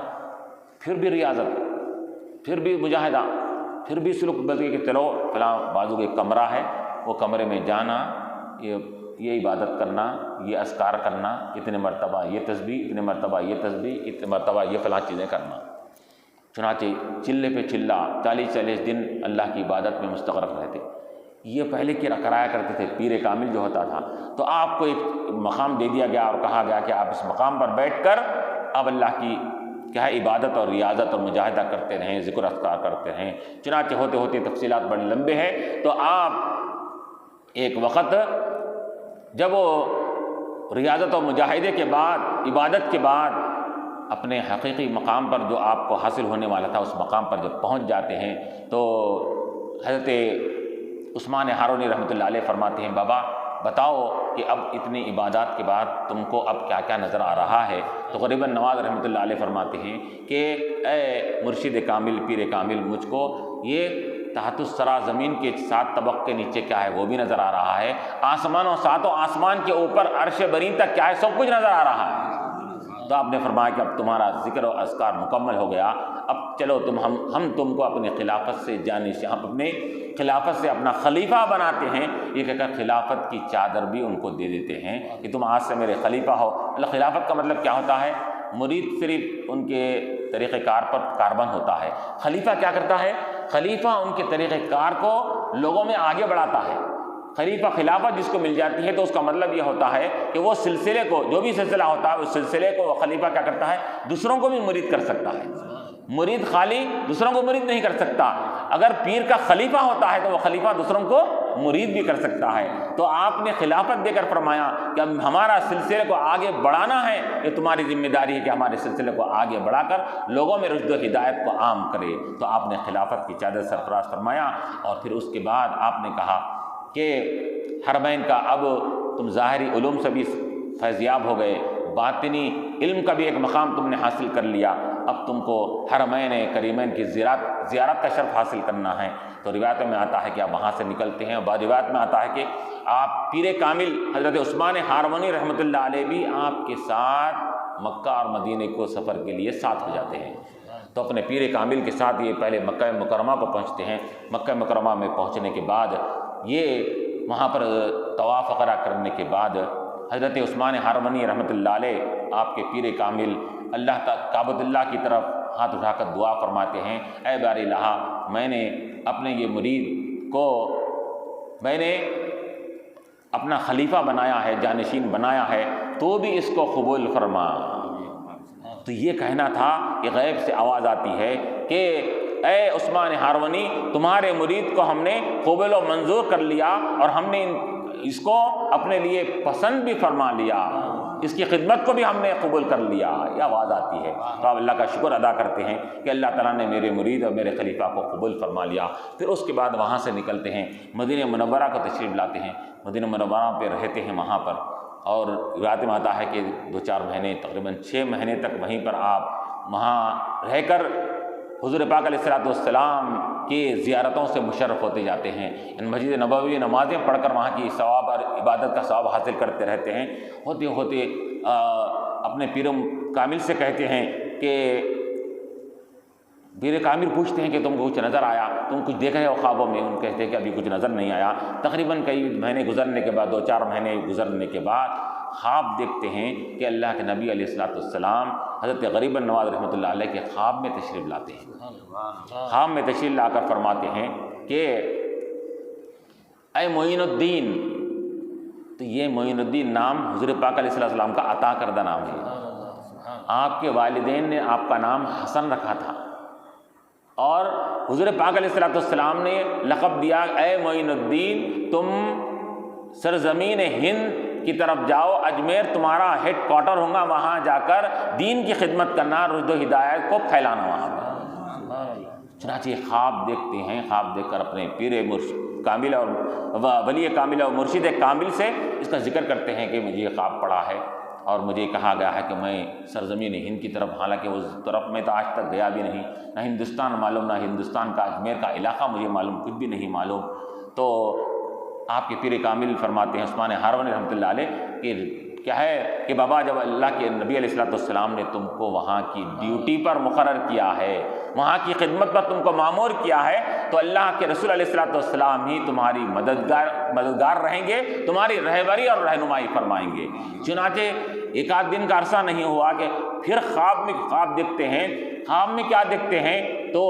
پھر بھی ریاضت، پھر بھی مجاہدہ، پھر بھی سلوک بدلی کہ چلو فلاں بازو ایک کمرہ ہے، وہ کمرے میں جانا، یہ عبادت کرنا، یہ اذکار کرنا، اتنے مرتبہ یہ تسبیح، اتنے مرتبہ یہ تسبیح، اتنے مرتبہ یہ فلاں چیزیں کرنا۔ چنانچہ چلے پہ چلا 40 دن اللہ کی عبادت میں مستغرق رہتے۔ یہ پہلے کرایا کرتے تھے پیر کامل جو ہوتا تھا، تو آپ کو ایک مقام دے دیا گیا اور کہا گیا کہ آپ اس مقام پر بیٹھ کر اب اللہ کی کیا ہے عبادت اور ریاضت اور مجاہدہ کرتے رہیں، ذکر اذکار کرتے رہیں۔ چنانچہ ہوتے ہوتے تفصیلات بڑے لمبے ہیں، تو آپ ایک وقت جب وہ ریاضت اور مجاہدے کے بعد، عبادت کے بعد اپنے حقیقی مقام پر جو آپ کو حاصل ہونے والا تھا اس مقام پر جب پہنچ جاتے ہیں، تو حضرت عثمان ہارونی رحمۃ اللہ علیہ فرماتے ہیں بابا بتاؤ کہ اب اتنی عبادات کے بعد تم کو اب کیا کیا نظر آ رہا ہے؟ تو غریب نواز رحمۃ اللہ علیہ فرماتے ہیں کہ اے مرشد کامل پیر کامل، مجھ کو یہ تحت الثری زمین کے 7 طبق کے نیچے کیا ہے وہ بھی نظر آ رہا ہے، آسمان اور 7 آسمان کے اوپر عرش برین تک کیا ہے سب کچھ نظر آ رہا ہے۔ تو آپ نے فرمایا کہ اب تمہارا ذکر و اذکار مکمل ہو گیا، اب چلو ہم تم کو اپنی خلافت سے ہم اپنے خلافت سے اپنا خلیفہ بناتے ہیں۔ یہ کہہ کر خلافت کی چادر بھی ان کو دے دیتے ہیں کہ تم آج سے میرے خلیفہ ہو۔ خلافت کا مطلب کیا ہوتا ہے؟ مرید صرف ان کے طریقہ کار پر کاربند ہوتا ہے، خلیفہ کیا کرتا ہے؟ خلیفہ ان کے طریقہ کار کو لوگوں میں آگے بڑھاتا ہے۔ خلیفہ خلافت جس کو مل جاتی ہے تو اس کا مطلب یہ ہوتا ہے کہ وہ سلسلے کو، جو بھی سلسلہ ہوتا ہے اس سلسلے کو وہ خلیفہ کیا کرتا ہے؟ دوسروں کو بھی مرید کر سکتا ہے۔ مرید خالی دوسروں کو مرید نہیں کر سکتا، اگر پیر کا خلیفہ ہوتا ہے تو وہ خلیفہ دوسروں کو مرید بھی کر سکتا ہے۔ تو آپ نے خلافت دے کر فرمایا کہ اب ہمارا سلسلے کو آگے بڑھانا ہے، یہ تمہاری ذمہ داری ہے کہ ہمارے سلسلے کو آگے بڑھا کر لوگوں میں رشد و ہدایت کو عام کرے۔ تو آپ نے خلافت کی چادر سرفراز فرمایا، اور پھر اس کے بعد آپ نے کہا کہ حرمین کا اب تم ظاہری علوم سے بھی فیضیاب ہو گئے، باطنی علم کا بھی ایک مقام تم نے حاصل کر لیا، اب تم کو حرمین کریمین کی زیارت کا شرف حاصل کرنا ہے۔ تو روایتوں میں آتا ہے کہ آپ وہاں سے نکلتے ہیں، اور بعض روایت میں آتا ہے کہ آپ پیر کامل حضرت عثمان ہارونی رحمۃ اللہ علیہ بھی آپ کے ساتھ مکہ اور مدینے کو سفر کے لیے ساتھ ہو جاتے ہیں۔ تو اپنے پیر کامل کے ساتھ یہ پہلے مکہ مکرمہ کو پہنچتے ہیں۔ مکہ مکرمہ میں پہنچنے کے بعد یہ وہاں پر طواف وغیرہ کرنے کے بعد حضرت عثمان ہارونی رحمۃ اللہ علیہ آپ کے پیر کامل اللہ کعبۃ اللہ کی طرف ہاتھ اٹھا کر دعا فرماتے ہیں، اے باری الہ، میں نے اپنے یہ مرید کو میں نے اپنا خلیفہ بنایا ہے، جانشین بنایا ہے، تو بھی اس کو قبول فرما۔ تو یہ کہنا تھا کہ غیب سے آواز آتی ہے کہ اے عثمان ہارونی، تمہارے مرید کو ہم نے قبول و منظور کر لیا، اور ہم نے اس کو اپنے لیے پسند بھی فرما لیا، اس کی خدمت کو بھی ہم نے قبول کر لیا۔ یہ آواز آتی ہے تو آپ اللہ کا شکر ادا کرتے ہیں کہ اللہ تعالیٰ نے میرے مرید اور میرے خلیفہ کو قبول فرما لیا۔ پھر اس کے بعد وہاں سے نکلتے ہیں، مدینہ منورہ کو تشریف لاتے ہیں، مدینہ منورہ پہ رہتے ہیں وہاں پر، اور روایت میں آتا ہے کہ 2-4 مہینے، تقریباً 6 مہینے تک وہیں پر آپ وہاں رہ کر حضور پاک علیہ السلام کی زیارتوں سے مشرف ہوتے جاتے ہیں۔ ان مسجد نبوی نمازیں پڑھ کر وہاں کی ثواب اور عبادت کا ثواب حاصل کرتے رہتے ہیں۔ ہوتے ہوتے اپنے پیر کامل سے کہتے ہیں کہ پیر کامل پوچھتے ہیں کہ تم کو کچھ نظر آیا، تم کچھ دیکھ رہے ہو خوابوں میں؟ ان کہتے ہیں کہ ابھی کچھ نظر نہیں آیا۔ تقریباً کئی مہینے گزرنے کے بعد، 2-4 مہینے گزرنے کے بعد خواب دیکھتے ہیں کہ اللہ کے نبی علیہ السلام حضرت غریب نواز رحمۃ اللہ علیہ کے خواب میں تشریف لاتے ہیں۔ خواب میں تشریف لا کر فرماتے ہیں کہ اے معین الدین، تو یہ معین الدین نام حضور پاک علیہ السلام کا عطا کردہ نام ہے۔ آپ کے والدین نے آپ کا نام حسن رکھا تھا، اور حضور پاک علیہ السلام نے لقب دیا اے معین الدین، تم سرزمین ہند کی طرف جاؤ، اجمیر تمہارا ہیڈ کوارٹر ہوگا، وہاں جا کر دین کی خدمت کرنا، رشد و ہدایت کو پھیلانا وہاں پر۔ چنانچہ خواب دیکھتے ہیں، خواب دیکھ کر اپنے پیر کامل اور ولی کامل اور مرشد کامل سے اس کا ذکر کرتے ہیں کہ مجھے یہ خواب پڑا ہے، اور مجھے کہا گیا ہے کہ میں سرزمین ہند کی طرف، حالانکہ اس طرف میں تو آج تک گیا بھی نہیں، نہ ہندوستان معلوم، نہ ہندوستان کا اجمیر کا علاقہ مجھے معلوم، کچھ بھی نہیں معلوم۔ تو آپ کے پیر کامل فرماتے ہیں عثمان ہارونی رحمۃ اللہ علیہ کہ کیا ہے کہ بابا، جب اللہ کے نبی علیہ السلام نے تم کو وہاں کی ڈیوٹی پر مقرر کیا ہے، وہاں کی خدمت پر تم کو مامور کیا ہے، تو اللہ کے رسول علیہ السلام ہی تمہاری مددگار رہیں گے، تمہاری رہبری اور رہنمائی فرمائیں گے۔ چنانچہ 1 دن کا عرصہ نہیں ہوا کہ پھر خواب دیکھتے ہیں۔ خواب میں کیا دیکھتے ہیں؟ تو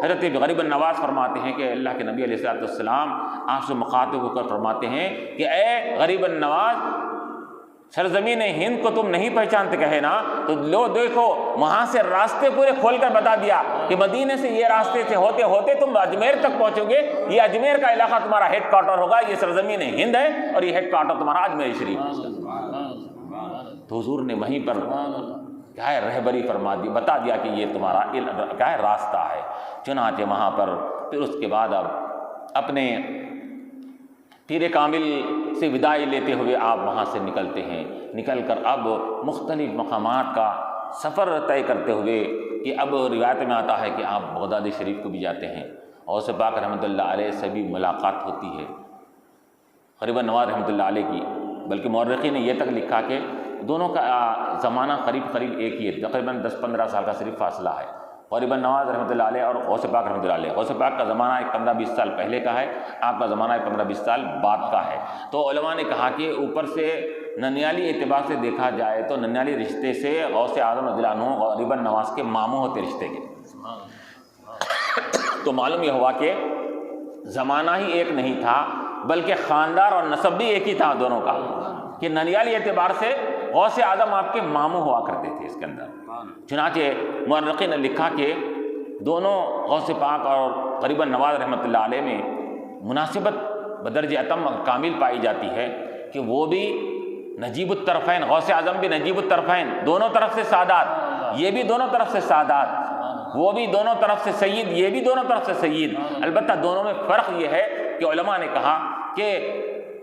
حضرت غریب نواز فرماتے ہیں کہ اللہ کے نبی علیہ السلام آپ سے مخاطب ہو کر فرماتے ہیں کہ اے غریب نواز، سرزمین ہند کو تم نہیں پہچانتے کہے نا، تو لو دیکھو وہاں سے راستے پورے کھول کر بتا دیا کہ مدینے سے یہ راستے سے ہوتے ہوتے تم اجمیر تک پہنچو گے، یہ اجمیر کا علاقہ تمہارا ہیڈ کوارٹر ہوگا، یہ سرزمین ہند ہے، اور یہ ہیڈ کوارٹر تمہارا اجمیر شریف ہے۔ تو حضور نے وہیں پر کیا ہے رہبری فرما دی، بتا دیا کہ یہ تمہارا کیا ہے راستہ ہے۔ چنانچہ وہاں پر پھر اس کے بعد اب اپنے پیر کامل سے وداعی لیتے ہوئے آپ وہاں سے نکلتے ہیں، نکل کر اب مختلف مقامات کا سفر طے کرتے ہوئے کہ اب روایت میں آتا ہے کہ آپ بغداد شریف کو بھی جاتے ہیں، غوث پاک رحمۃ اللہ علیہ سے بھی ملاقات ہوتی ہے، غریب نواز رحمۃ اللہ علیہ کی، بلکہ مورخین نے یہ تک لکھا کہ دونوں کا زمانہ قریب قریب ایک ہی ہے، تقریباً 10-15 سال کا صرف فاصلہ ہے، غریب نواز رحمۃ اللہ علیہ اور غوث پاک رحمۃ اللہ علیہ۔ غوث پاک کا زمانہ ایک 15-20 سال پہلے کا ہے، آپ کا زمانہ ایک 15-20 سال بعد کا ہے۔ تو علماء نے کہا کہ اوپر سے ننیالی اعتبار سے دیکھا جائے تو ننیالی رشتے سے غوث اعظم رضی اللہ عنہ غریب نواز کے ماموں ہوتے رشتے کے، تو معلوم یہ ہوا کہ زمانہ ہی ایک نہیں تھا بلکہ خاندان اور نسب بھی ایک ہی تھا دونوں کا، کہ ننیالی اعتبار سے غوث اعظم آپ کے ماموں ہوا کرتے تھے اس کے اندر۔ چنانچہ مورخین نے لکھا کہ دونوں غوث پاک اور غریب نواز رحمۃ اللہ علیہ میں مناسبت بدرجہ اتم کامل پائی جاتی ہے کہ وہ بھی نجیب الطرفین، غوث اعظم بھی نجیب الطرفین، دونوں طرف سے سادات، یہ بھی دونوں طرف سے سادات، وہ بھی دونوں طرف سے سید، یہ بھی دونوں طرف سے سید۔ البتہ دونوں میں فرق یہ ہے کہ علماء نے کہا کہ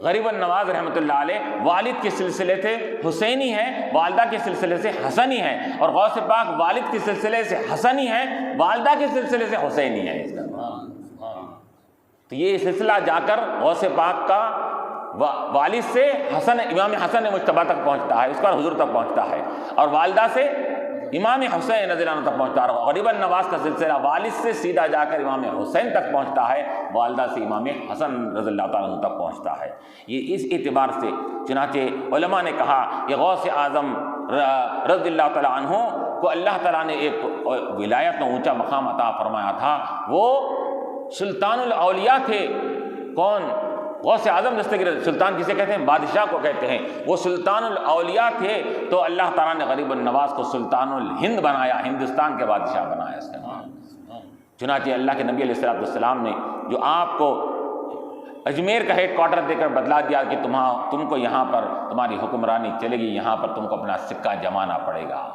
غریب النواز رحمۃ اللہ علیہ والد کے سلسلے سے حسینی ہیں، والدہ کے سلسلے سے حسنی ہیں، اور غوث پاک والد کے سلسلے سے حسنی ہیں، والدہ کے سلسلے سے حسینی ہیں۔ تو یہ سلسلہ جا کر غوث پاک کا والد سے حسن، امام حسن مجتبیٰ تک پہنچتا ہے، اس کا حضور تک پہنچتا ہے، اور والدہ سے امام حسین رضی اللہ عنہ تک پہنچتا ہے۔ غریب النواز کا سلسلہ والد سے سیدھا جا کر امام حسین تک پہنچتا ہے، والدہ سے امام حسن رضی اللہ تعالیٰ عنہ تک پہنچتا ہے۔ یہ اس اعتبار سے چنانچہ علماء نے کہا کہ غوث اعظم رضی اللہ تعالیٰ عنہ کو اللہ تعالیٰ نے ایک ولایت میں اونچا مقام عطا فرمایا تھا، وہ سلطان الاولیاء تھے۔ کون؟ غوث اعظم دستگیر سلطان کسے کہتے ہیں؟ بادشاہ کو کہتے ہیں۔ وہ سلطان الاولیاء تھے، تو اللہ تعالیٰ نے غریب النواز کو سلطان الہند بنایا، ہندوستان کے بادشاہ بنایا اس کا نام۔ چنانچہ اللہ کے نبی علیہ السلام نے جو آپ کو اجمیر کا ہیڈ کوارٹر دے کر بدلا دیا کہ تم کو یہاں پر تمہاری حکمرانی چلے گی، یہاں پر تم کو اپنا سکہ جمانا پڑے گا۔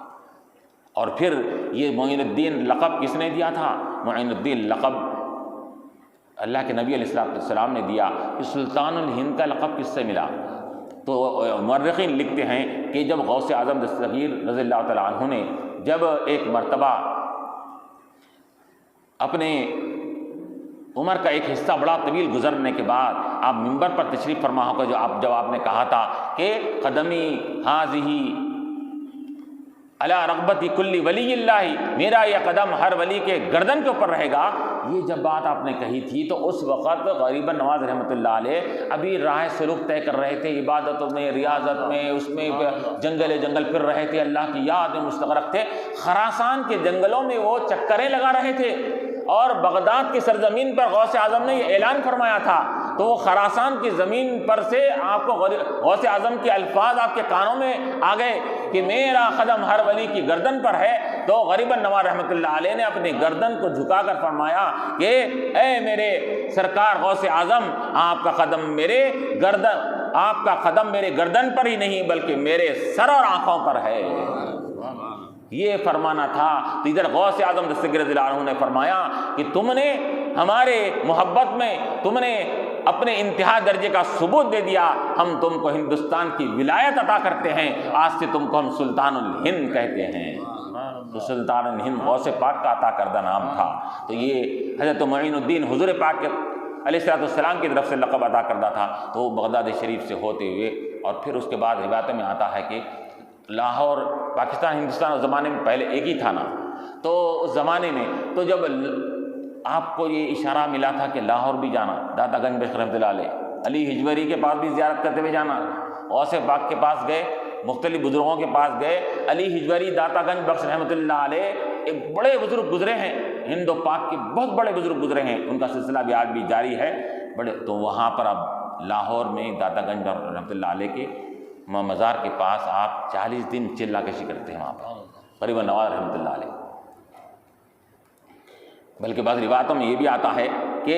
اور پھر یہ معین الدین لقب کس نے دیا تھا؟ معین الدین لقب اللہ کے نبی علیہ السلام نے دیا۔ کہ سلطان الہند کا لقب کس سے ملا؟ تو مورخین لکھتے ہیں کہ جب غوث اعظم دستگیر رضی اللہ تعالیٰ عنہ نے جب ایک مرتبہ اپنے عمر کا ایک حصہ بڑا طویل گزرنے کے بعد آپ ممبر پر تشریف فرما ہو کر جب آپ نے کہا تھا کہ قدمی ہاذہی علی رغبت کل ولی اللہ، میرا یہ قدم ہر ولی کے گردن کے اوپر رہے گا، یہ جب بات آپ نے کہی تھی تو اس وقت غریب نواز رحمۃ اللہ علیہ ابھی راہ سلوک طے کر رہے تھے، عبادتوں میں، ریاضت میں، اس میں جنگل پھر رہے تھے، اللہ کی یاد میں مستغرق تھے۔ خراسان کے جنگلوں میں وہ چکریں لگا رہے تھے، اور بغداد کی سرزمین پر غوث اعظم نے یہ اعلان فرمایا تھا، تو وہ خراسان کی زمین پر سے آپ کو غوث اعظم کے الفاظ آپ کے کانوں میں آ گئے کہ میرا قدم ہر ولی کی گردن پر ہے۔ تو غریب نواز رحمۃ اللہ علیہ نے اپنی گردن کو جھکا کر فرمایا کہ اے میرے سرکار غوث اعظم، آپ کا قدم میرے گردن پر ہی نہیں بلکہ میرے سر اور آنکھوں پر ہے، یہ فرمانا تھا۔ تو ادھر غوث اعظم دستگیر رضی اللہ عنہ نے فرمایا کہ تم نے ہمارے محبت میں تم نے اپنے انتہا درجے کا ثبوت دے دیا، ہم تم کو ہندوستان کی ولایت عطا کرتے ہیں، آج سے تم کو ہم سلطان الہند کہتے ہیں۔ تو سلطان الہند غوث پاک کا عطا کردہ نام تھا۔ تو یہ حضرت معین الدین حضور پاک کے علیہ السلام کی طرف سے لقب عطا کردہ تھا، تو وہ بغداد شریف سے ہوتے ہوئے، اور پھر اس کے بعد روایت میں آتا ہے کہ لاہور، پاکستان ہندوستان اس زمانے میں پہلے ایک ہی تھا نا، تو اس زمانے میں تو جب آپ کو یہ اشارہ ملا تھا کہ لاہور بھی جانا، داتا گنج بخش رحمۃ اللہ علیہ، علی ہجویری کے پاس بھی زیارت کرتے ہوئے جانا، غوث پاک کے پاس گئے، مختلف بزرگوں کے پاس گئے، علی ہجویری داتا گنج بخش رحمۃ اللہ علیہ ایک بڑے بزرگ گزرے ہیں، ہند و پاک کے بہت بڑے بزرگ گزرے ہیں، ان کا سلسلہ بھی آج بھی جاری ہے بڑے۔ تو وہاں پر اب لاہور میں داتا گنج رحمۃ اللہ علیہ کے مزار کے پاس آپ 40 دن چلا کشی کرتے ہیں وہاں پر غریب نواز رحمۃ اللہ علیہ۔ بلکہ بعض روایتوں میں یہ بھی آتا ہے کہ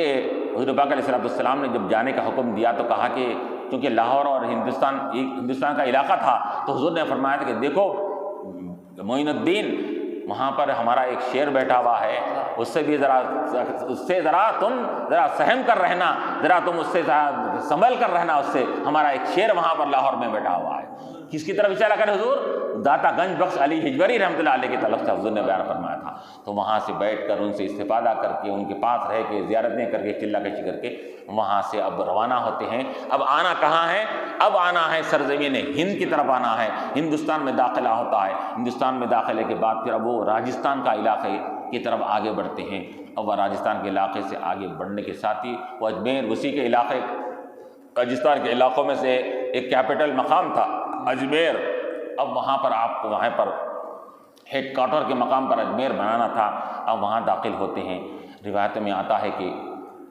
حضور پاک علیہ السلام نے جب جانے کا حکم دیا تو کہا کہ چونکہ لاہور اور ہندوستان کا علاقہ تھا، تو حضور نے فرمایا تھا کہ دیکھو معین الدین، وہاں پر ہمارا ایک شیر بیٹھا ہوا ہے، اس سے بھی ذرا تم سہم کر رہنا، ذرا تم اس سے سنبھل کر رہنا، اس سے ہمارا ایک شیر وہاں پر لاہور میں بیٹھا ہوا ہے۔ کس کی طرف اشارہ کرے حضور؟ داتا گنج بخش علی ہجوری رحمۃ اللہ علیہ کی طرف سے حضور نے بیان فرمایا تھا۔ تو وہاں سے بیٹھ کر ان سے استفادہ کر کے، ان کے پاس رہ کے، زیارتیں کر کے، چلہ کشی کر کے وہاں سے اب روانہ ہوتے ہیں۔ اب آنا کہاں ہے؟ اب آنا ہے سرزمین ہند کی طرف آنا ہے، ہندوستان میں داخلہ ہوتا ہے۔ ہندوستان میں داخلے کے بعد پھر اب وہ راجستھان کا علاقے کی طرف آگے بڑھتے ہیں۔ اب وہ راجستھان کے علاقے سے آگے بڑھنے کے ساتھ ہی وہ اجمیر، اسی کے علاقے، راجستھان کے علاقوں میں سے ایک کیپٹل مقام تھا اجمیر۔ اب وہاں پر آپ کو وہاں پر ہیڈ کوارٹر کے مقام پر اجمیر بنانا تھا۔ اب وہاں داخل ہوتے ہیں۔ روایت میں آتا ہے کہ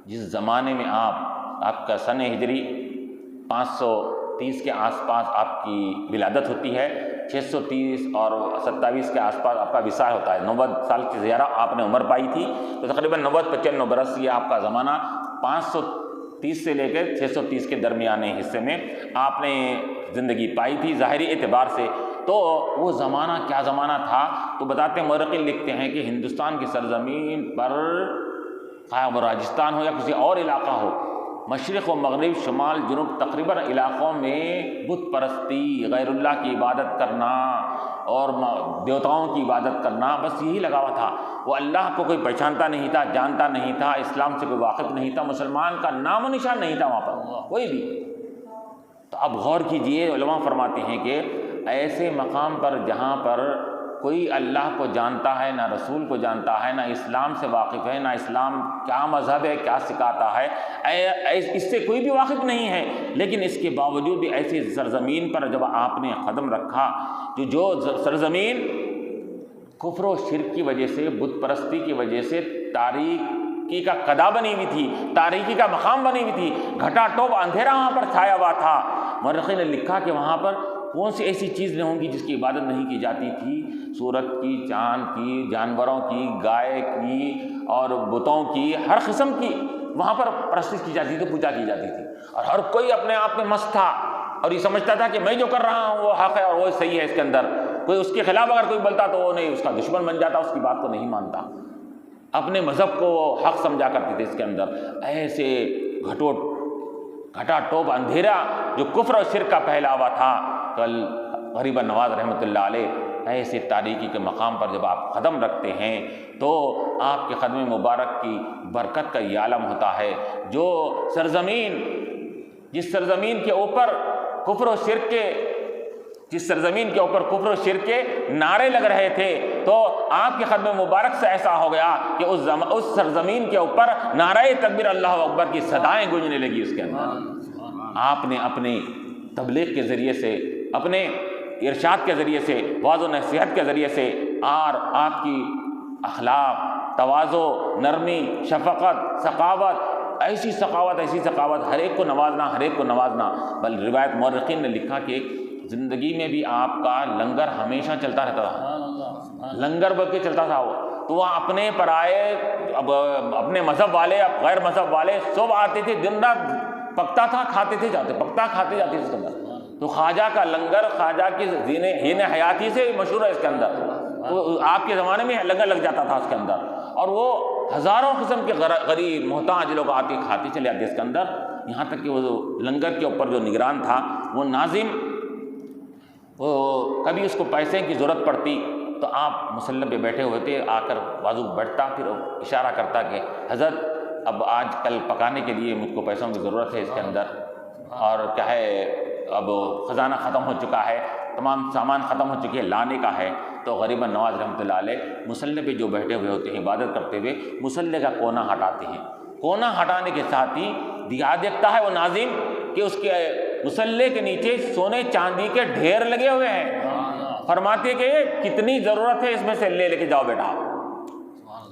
جس زمانے میں آپ کا سن ہجری 530 کے آس پاس آپ کی ولادت ہوتی ہے، 630 اور 27 کے آس پاس آپ کا وصال ہوتا ہے، 90 سال کی زیارہ آپ نے عمر پائی تھی، تو تقریباً 90-95 برس یہ آپ کا زمانہ 530 سے لے کر 630 کے درمیانے حصے میں آپ نے زندگی پائی تھی ظاہری اعتبار سے۔ تو وہ زمانہ کیا زمانہ تھا؟ تو بتاتے ہیں، مورخین لکھتے ہیں کہ ہندوستان کی سرزمین پر، خواہ وہ راجستھان ہو یا کسی اور علاقہ ہو، مشرق و مغرب، شمال جنوب، تقریباً علاقوں میں بت پرستی، غیر اللہ کی عبادت کرنا اور دیوتاؤں کی عبادت کرنا، بس یہی لگا ہوا تھا۔ وہ اللہ کو کوئی پہچانتا نہیں تھا، جانتا نہیں تھا، اسلام سے کوئی واقف نہیں تھا، مسلمان کا نام و نشان نہیں تھا وہاں پر کوئی بھی۔ تو اب غور کیجئے، علماء فرماتے ہیں کہ ایسے مقام پر جہاں پر کوئی اللہ کو جانتا ہے، نہ رسول کو جانتا ہے، نہ اسلام سے واقف ہے، نہ اسلام کیا مذہب ہے، کیا سکھاتا ہے، اس سے کوئی بھی واقف نہیں ہے، لیکن اس کے باوجود بھی ایسی سرزمین پر جب آپ نے قدم رکھا، جو سرزمین کفر و شرک کی وجہ سے، بت پرستی کی وجہ سے تاریکی کا قدا بنی ہوئی تھی، تاریکی کا مقام بنی ہوئی تھی، گھٹا ٹوپ اندھیرا وہاں پر چھایا ہوا تھا، مورخین نے لکھا کہ وہاں پر کون سی ایسی چیز نہیں ہوں گی جس کی عبادت نہیں کی جاتی تھی؟ سورج کی، چاند کی، جانوروں کی، گائے کی اور بتوں کی، ہر قسم کی وہاں پر پرستش کی جاتی تھی، پوجا کی جاتی تھی، اور ہر کوئی اپنے آپ میں مست تھا اور یہ سمجھتا تھا کہ میں جو کر رہا ہوں وہ حق ہے اور وہ صحیح ہے۔ اس کے اندر کوئی اس کے خلاف اگر کوئی بولتا تو وہ نہیں، اس کا دشمن بن جاتا، اس کی بات کو نہیں مانتا، اپنے مذہب کو وہ حق سمجھا کرتے تھے۔ اس کے اندر ایسے گھٹا ٹوپ اندھیرا جو کفر اور شرک کا پھیلاوا تھا، تو غریب نواز رحمۃ اللہ علیہ ایسے تاریکی کے مقام پر جب آپ قدم رکھتے ہیں تو آپ کے قدم مبارک کی برکت کا یہ عالم ہوتا ہے۔ جو سرزمین، جس سرزمین کے اوپر کفر و شرک کے، جس سرزمین کے اوپر کفر و شرک کے نعرے لگ رہے تھے، تو آپ کے قدم مبارک سے ایسا ہو گیا کہ اس سرزمین کے اوپر نعرہ تکبیر اللہ اکبر کی صدائیں گونجنے لگی۔ اس کے اندر آپ نے اپنی تبلیغ کے ذریعے سے، اپنے ارشاد کے ذریعے سے، واعظ و نصیحت کے ذریعے سے، اور آپ کی اخلاق، تواضع، نرمی، شفقت، سخاوت، ایسی سخاوت، ہر ایک کو نوازنا، بل روایت مورخین نے لکھا کہ زندگی میں بھی آپ کا لنگر ہمیشہ چلتا رہتا تھا، لنگر بل کے چلتا تھا وہ، تو وہ اپنے پرائے، اپنے مذہب والے، غیر مذہب والے سب آتے تھے، دن رات پکتا تھا، کھاتے تھے جاتے، پکتا کھاتے جاتے اس کے اندر۔ تو خواجہ کا لنگر خواجہ کی ہین حیاتی سے مشہور ہے اس کے اندر، تو آپ کے زمانے میں لنگر لگ جاتا تھا اس کے اندر، اور وہ ہزاروں قسم کے غریب محتاج لوگ آتے کھاتے چلے جاتے اس کے اندر، یہاں تک کہ وہ لنگر کے اوپر جو نگران تھا وہ ناظم، وہ کبھی اس کو پیسے کی ضرورت پڑتی تو آپ مصلی پہ بیٹھے ہوئے تھے، آ کر بازو بیٹھتا، پھر اشارہ کرتا کہ حضرت اب آج کل پکانے کے لیے مجھ کو پیسوں کی ضرورت ہے اس کے اندر، اور کیا ہے اب خزانہ ختم ہو چکا ہے، تمام سامان ختم ہو چکے ہیں، لانے کا ہے۔ تو غریب نواز رحمۃ اللہ علیہ مصلی پہ جو بیٹھے ہوئے ہوتے ہیں عبادت کرتے ہوئے، مصلی کا کونا ہٹاتے ہیں، کونا ہٹانے کے ساتھ ہی دیکھتا ہے وہ ناظم کہ اس کے مصلی کے نیچے سونے چاندی کے ڈھیر لگے ہوئے ہیں، فرماتے کہ کتنی ضرورت ہے، اس میں سے لے کے جاؤ بیٹا۔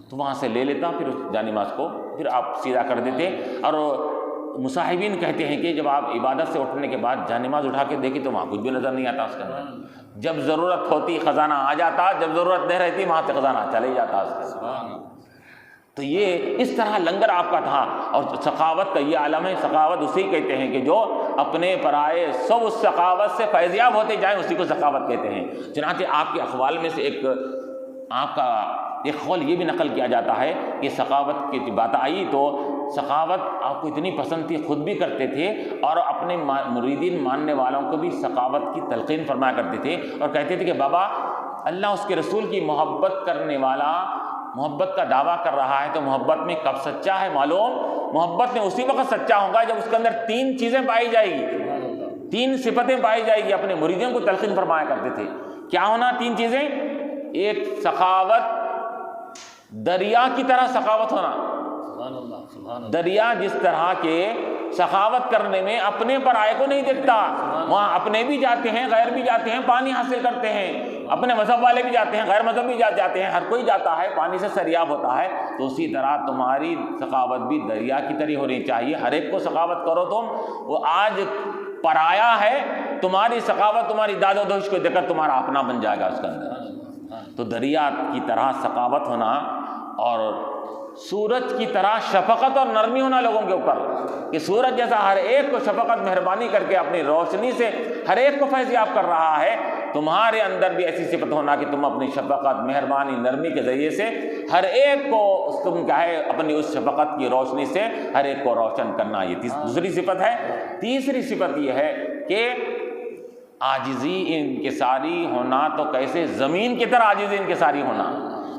تو وہاں سے لے لیتا، پھر اس جانماز کو پھر آپ سیدھا کر دیتے۔ اور مصاحبین کہتے ہیں کہ جب آپ عبادت سے اٹھنے کے بعد جانماز اٹھا کے دیکھیں تو وہاں کچھ بھی نظر نہیں آتا اس کے اندر، جب ضرورت ہوتی خزانہ آ جاتا، جب ضرورت نہیں رہتی وہاں سے خزانہ چلے جاتا اس کے اندر۔ تو یہ اس طرح لنگر آپ کا تھا، اور سخاوت کا یہ عالم ہے۔ سخاوت اسی کہتے ہیں کہ جو اپنے پرائے سب اس سخاوت سے فیضیاب ہوتے جائیں، اسی کو سخاوت کہتے ہیں۔ چنانچہ آپ کے اقوال میں سے ایک آپ کا ایک قول یہ بھی نقل کیا جاتا ہے کہ سخاوت کی بات آئی تو سخاوت آپ کو اتنی پسند تھی، خود بھی کرتے تھے اور اپنے مریدین ماننے والوں کو بھی سخاوت کی تلقین فرمایا کرتے تھے، اور کہتے تھے کہ بابا اللہ اس کے رسول کی محبت کرنے والا محبت کا دعویٰ کر رہا ہے تو محبت میں کب سچا ہے معلوم؟ محبت میں اسی وقت سچا ہوگا جب اس کے اندر 3 چیزیں پائی جائے گی، 3 صفتیں پائی جائے گی۔ اپنے مریدوں کو تلقین فرمایا کرتے تھے، کیا ہونا 3 چیزیں؟ ایک سخاوت، دریا کی طرح سخاوت ہونا، دریا جس طرح کے سخاوت کرنے میں اپنے پرائے کو نہیں دیکھتا، وہاں اپنے بھی جاتے ہیں غیر بھی جاتے ہیں، پانی حاصل کرتے ہیں، اپنے مذہب والے بھی جاتے ہیں غیر مذہب بھی جاتے ہیں، ہر کوئی جاتا ہے، پانی سے سریاب ہوتا ہے۔ تو اسی طرح تمہاری سخاوت بھی دریا کی طرح ہونی چاہیے، ہر ایک کو سخاوت کرو تم، وہ آج پرایا ہے، تمہاری سخاوت تمہاری داد و دہش کو دیکھ کر تمہارا اپنا بن جائے گا اس کے اندر۔ تو دریا کی طرح سخاوت ہونا اور سورج کی طرح شفقت اور نرمی ہونا لوگوں کے اوپر، کہ سورج جیسا ہر ایک کو شفقت مہربانی کر کے اپنی روشنی سے ہر ایک کو فیض یاب کر رہا ہے، تمہارے اندر بھی ایسی صفت ہونا کہ تم اپنی شفقت مہربانی نرمی کے ذریعے سے ہر ایک کو تم کیا ہے اپنی اس شفقت کی روشنی سے ہر ایک کو روشن کرنا، یہ دوسری صفت ہے۔ تیسری صفت یہ ہے کہ عاجزی انکساری ہونا، تو کیسے زمین کی طرح عاجزی انکساری ہونا،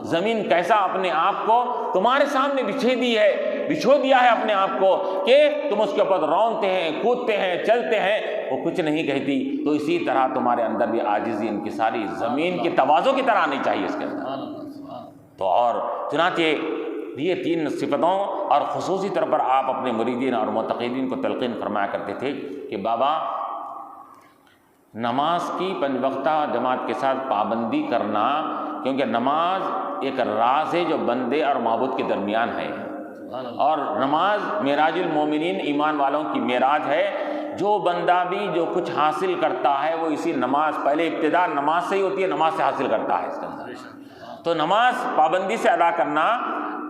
زمین کیسا اپنے آپ کو تمہارے سامنے بچھو دیا ہے اپنے آپ کو کہ تم اس کے اوپر رونتے ہیں، کودتے ہیں، چلتے ہیں، وہ کچھ نہیں کہتی، تو اسی طرح تمہارے اندر بھی عاجزی انکساری زمین کے تواضع کی طرح آنی چاہیے اس کے اندر۔ تو اور چنانچہ یہ 3 صفتوں اور خصوصی طور پر آپ اپنے مریدین اور معتقدین کو تلقین فرمایا کرتے تھے کہ بابا نماز کی 5 وقتہ جماعت کے ساتھ پابندی کرنا، کیونکہ نماز ایک راز ہے جو بندے اور معبود کے درمیان ہے، اور نماز معراج المومنین ایمان والوں کی معراج ہے۔ جو بندہ بھی جو کچھ حاصل کرتا ہے وہ اسی نماز، پہلے ابتدا نماز سے ہی ہوتی ہے، نماز سے حاصل کرتا ہے اس کے اندر۔ تو نماز پابندی سے ادا کرنا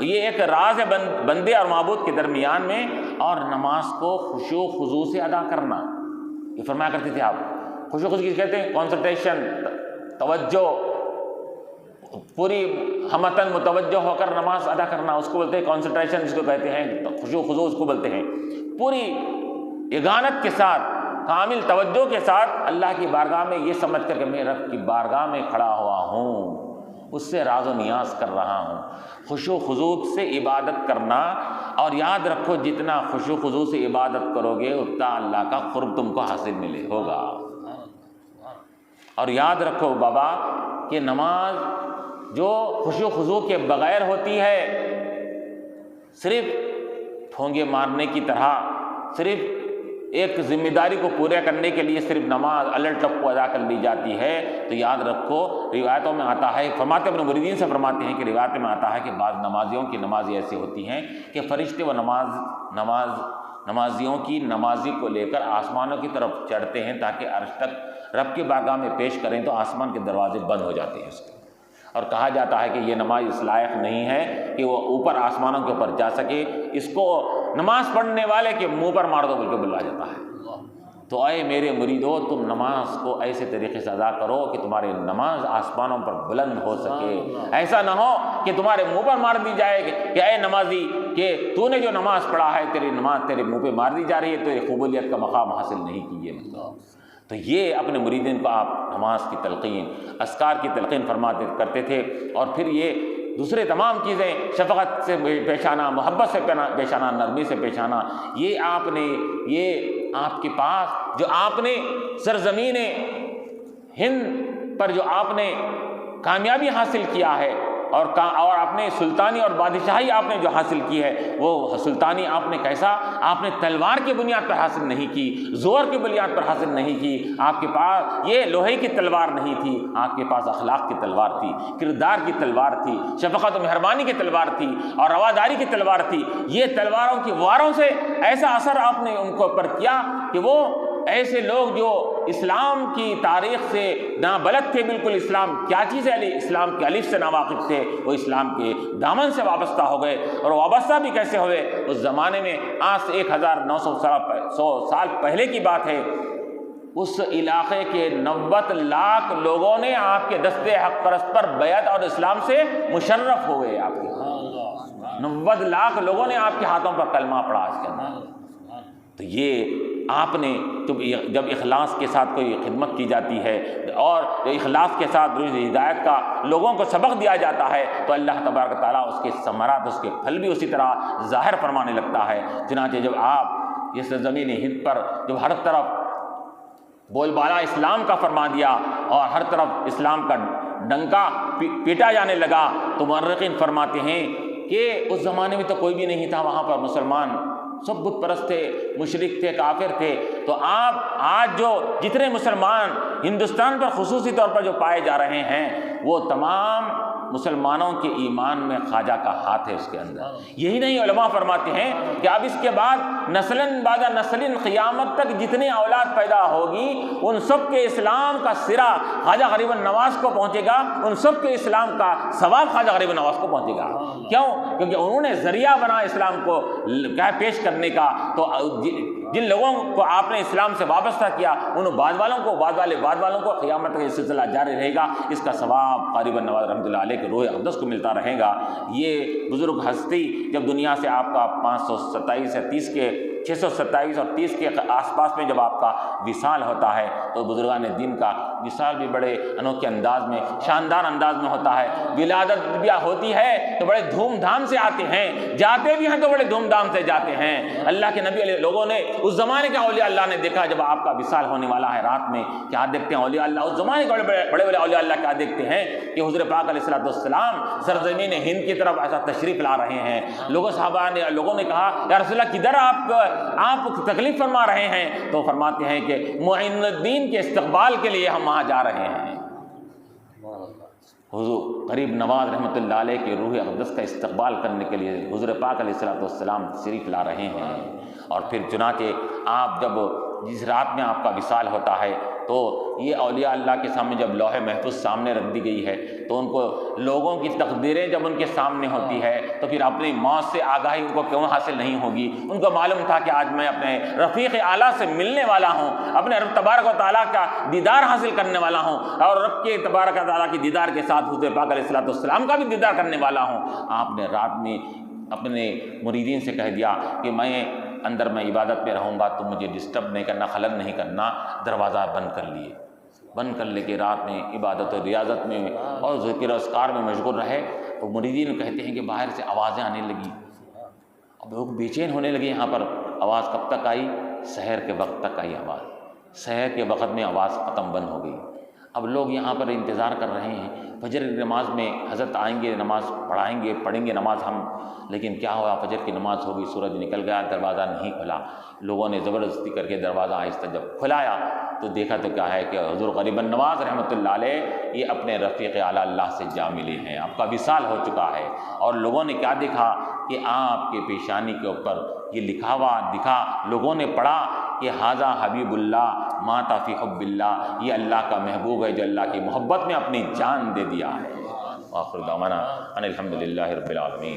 یہ ایک راز ہے بندے اور معبود کے درمیان میں، اور نماز کو خشوع و خضوع سے ادا کرنا، یہ فرمایا کرتے تھے آپ۔ خشوع و خضوع کہتے ہیں کنسنٹریشن، توجہ، پوری ہمتن متوجہ ہو کر نماز ادا کرنا، اس کو بولتے ہیں کنسنٹریشن، جس کو کہتے ہیں خشوع و خضوع اس کو بولتے ہیں۔ پوری یگانت کے ساتھ، کامل توجہ کے ساتھ اللہ کی بارگاہ میں یہ سمجھ کر کہ میں رب کی بارگاہ میں کھڑا ہوا ہوں، اس سے راز و نیاز کر رہا ہوں، خشوع و خضوع سے عبادت کرنا۔ اور یاد رکھو جتنا خشوع و خضوع سے عبادت کرو گے اتنا اللہ کا قرب تم کو حاصل ملے ہوگا۔ اور یاد رکھو بابا کہ نماز جو خشوع و خضوع کے بغیر ہوتی ہے، صرف ٹھونگے مارنے کی طرح، صرف ایک ذمہ داری کو پورا کرنے کے لیے صرف نماز الٹ ٹپو ادا کر لی جاتی ہے، تو یاد رکھو روایتوں میں آتا ہے، فرماتے اپنے مریدین سے فرماتے ہیں کہ روایت میں آتا ہے کہ بعض نمازیوں کی نمازیں ایسی ہوتی ہیں کہ فرشتے وہ نمازیوں کی نمازی کو لے کر آسمانوں کی طرف چڑھتے ہیں تاکہ عرش تک رب کی بارگاہ میں پیش کریں، تو آسمان کے دروازے بند ہو جاتے ہیں اس کے، اور کہا جاتا ہے کہ یہ نماز اس لائق نہیں ہے کہ وہ اوپر آسمانوں کے اوپر جا سکے، اس کو نماز پڑھنے والے کے منہ پر مار دو بول کے بلا جاتا ہے۔ تو اے میرے مریدو، تم نماز کو ایسے طریقے سے ادا کرو کہ تمہاری نماز آسمانوں پر بلند ہو سکے، ایسا نہ ہو کہ تمہارے منہ پر مار دی جائے کہ اے نمازی کہ تو نے جو نماز پڑھا ہے تیری نماز تیرے منہ پہ مار دی جا رہی ہے، تو یہ قبولیت کا مقام حاصل نہیں کیے۔ تو یہ اپنے مریدین کو آپ نماز کی تلقین، اذکار کی تلقین فرماتے کرتے تھے، اور پھر یہ دوسرے تمام چیزیں، شفقت سے پیش آنا، محبت سے پیش آنا، نرمی سے پیش آنا، یہ آپ کے پاس جو آپ نے سرزمین ہند پر جو آپ نے کامیابی حاصل کیا ہے، اور آپ نے سلطانی اور بادشاہی آپ نے جو حاصل کی ہے، وہ سلطانی آپ نے کیسا، آپ نے تلوار کی بنیاد پر حاصل نہیں کی، زور کی بنیاد پر حاصل نہیں کی، آپ کے پاس یہ لوہے کی تلوار نہیں تھی، آپ کے پاس اخلاق کی تلوار تھی، کردار کی تلوار تھی، شفقت و مہربانی کی تلوار تھی، اور رواداری کی تلوار تھی۔ یہ تلواروں کی واروں سے ایسا اثر آپ نے ان کو پر کیا کہ وہ ایسے لوگ جو اسلام کی تاریخ سے نابلد تھے، بالکل اسلام کیا چیز ہے، اسلام کے الف سے ناواقف تھے، وہ اسلام کے دامن سے وابستہ ہو گئے۔ اور وابستہ بھی کیسے ہوئے؟ اس زمانے میں آج سے 1900 سال پہلے کی بات ہے، اس علاقے کے 90 لاکھ لوگوں نے آپ کے دستے حق پرست پر بیعت اور اسلام سے مشرف ہوئے. آپ کے 90 لاکھ لوگوں نے آپ کے ہاتھوں پر کلمہ پڑھا اس کے اندر. تو یہ آپ نے جب اخلاص کے ساتھ کوئی خدمت کی جاتی ہے اور اخلاص کے ساتھ روز ہدایت کا لوگوں کو سبق دیا جاتا ہے تو اللہ تبارک تعالیٰ اس کے ثمرات، اس کے پھل بھی اسی طرح ظاہر فرمانے لگتا ہے. چنانچہ جب آپ اس زمین ہند پر جب ہر طرف بول بالا اسلام کا فرما دیا اور ہر طرف اسلام کا ڈنکا پیٹا جانے لگا تو مورخین فرماتے ہیں کہ اس زمانے میں تو کوئی بھی نہیں تھا وہاں پر، مسلمان سب بت پرست تھے، مشرک تھے، کافر تھے. تو آپ آج جو جتنے مسلمان ہندوستان پر خصوصی طور پر جو پائے جا رہے ہیں وہ تمام مسلمانوں کے ایمان میں خواجہ کا ہاتھ ہے اس کے اندر. یہی نہیں، علماء فرماتے ہیں کہ اب اس کے بعد نسلاً بعد نسل قیامت تک جتنی اولاد پیدا ہوگی ان سب کے اسلام کا سرا خواجہ غریب النواز کو پہنچے گا، ان سب کے اسلام کا ثواب خواجہ غریب النواز کو پہنچے گا. کیوں؟ کیونکہ انہوں نے ذریعہ بنا اسلام کو پیش کرنے کا. تو جن لوگوں کو آپ نے اسلام سے وابستہ کیا ان بعد والوں کو قیامت کا یہ سلسلہ جاری رہے گا. اس کا ثواب غریب النواز رحمۃ اللہ علیہ کے روح اقدس کو ملتا رہے گا. یہ بزرگ ہستی جب دنیا سے آپ کا 527 یا 30 کے 627 اور 30 کے آس پاس میں جب آپ کا وصال ہوتا ہے تو بزرگان دین کا وصال بھی بڑے انوکھے انداز میں، شاندار انداز میں ہوتا ہے. ولادت بھی ہوتی ہے تو بڑے دھوم دھام سے آتے ہیں، جاتے بھی ہیں تو بڑے دھوم دھام سے جاتے ہیں. اللہ کے نبی علیہ لوگوں نے اس زمانے کے اولیاء اللہ نے دیکھا جب آپ کا وصال ہونے والا ہے رات میں کیا دیکھتے ہیں اولیاء اللہ. اس زمانے کے بڑے بڑے اولیاء اللہ کیا دیکھتے ہیں کہ حضور پاک علیہ الصلوۃ والسلام سرزمین ہند کی طرف ایسا تشریف لا رہے ہیں. لوگوں نے کہا یا رسول اللہ کدھر آپ تکلیف فرما رہے ہیں؟ تو فرماتے ہیں کہ معین الدین کے استقبال کے لیے ہم وہاں جا رہے ہیں. حضور غریب نواز رحمۃ اللہ علیہ کے روح اقدس کا استقبال کرنے کے لیے حضور پاک علیہ الصلوۃ والسلام تشریف لا رہے ہیں. اور پھر چنانچہ آپ جب جس رات میں آپ کا وصال ہوتا ہے تو یہ اولیاء اللہ کے سامنے جب لوح محفوظ سامنے رکھ دی گئی ہے تو ان کو لوگوں کی تقدیریں جب ان کے سامنے ہوتی ہے تو پھر اپنی موت سے آگاہی ان کو کیوں حاصل نہیں ہوگی؟ ان کو معلوم تھا کہ آج میں اپنے رفیق اعلیٰ سے ملنے والا ہوں، اپنے رب تبارک و تعالیٰ کا دیدار حاصل کرنے والا ہوں اور رب کے تبارک و تعالیٰ کی دیدار کے ساتھ حضور پاک علیہ الصلوۃ والسلام کا بھی دیدار کرنے والا ہوں. آپ نے رات میں اپنے مریدین سے کہہ دیا کہ میں اندر میں عبادت میں رہوں گا، تم مجھے ڈسٹرب نہیں کرنا، خلل نہیں کرنا. دروازہ بند کر لے کے رات میں عبادت و ریاضت میں اور ذکر و اذکار میں مشغول رہے. تو مریدین کہتے ہیں کہ باہر سے آوازیں آنے لگی، اب لوگ بے چین ہونے لگے. یہاں پر آواز کب تک آئی؟ سحر کے وقت تک آئی آواز. سحر کے وقت میں آواز ختم بند ہو گئی. اب لوگ یہاں پر انتظار کر رہے ہیں فجر کی نماز میں حضرت آئیں گے، نماز پڑھیں گے نماز ہم. لیکن کیا ہوا؟ فجر کی نماز ہو گئی، سورج نکل گیا، دروازہ نہیں کھلا. لوگوں نے زبردستی کر کے دروازہ آہستہ جب کھلایا تو دیکھا تو کیا ہے کہ حضور غریب النواز رحمۃ اللہ علیہ یہ اپنے رفیق اعلیٰ اللہ سے جا ملے ہیں. آپ کا وصال ہو چکا ہے. اور لوگوں نے کیا دیکھا کہ آپ کے پیشانی کے اوپر یہ لکھا ہوا دکھا. لوگوں نے پڑھا کہ ھذا حبیب اللہ مات فی حب اللہ، یہ اللہ کا محبوب ہے جو اللہ کی محبت میں اپنی جان دے دیا ہے. آخر دعوانا ان الحمد للہ رب العالمین.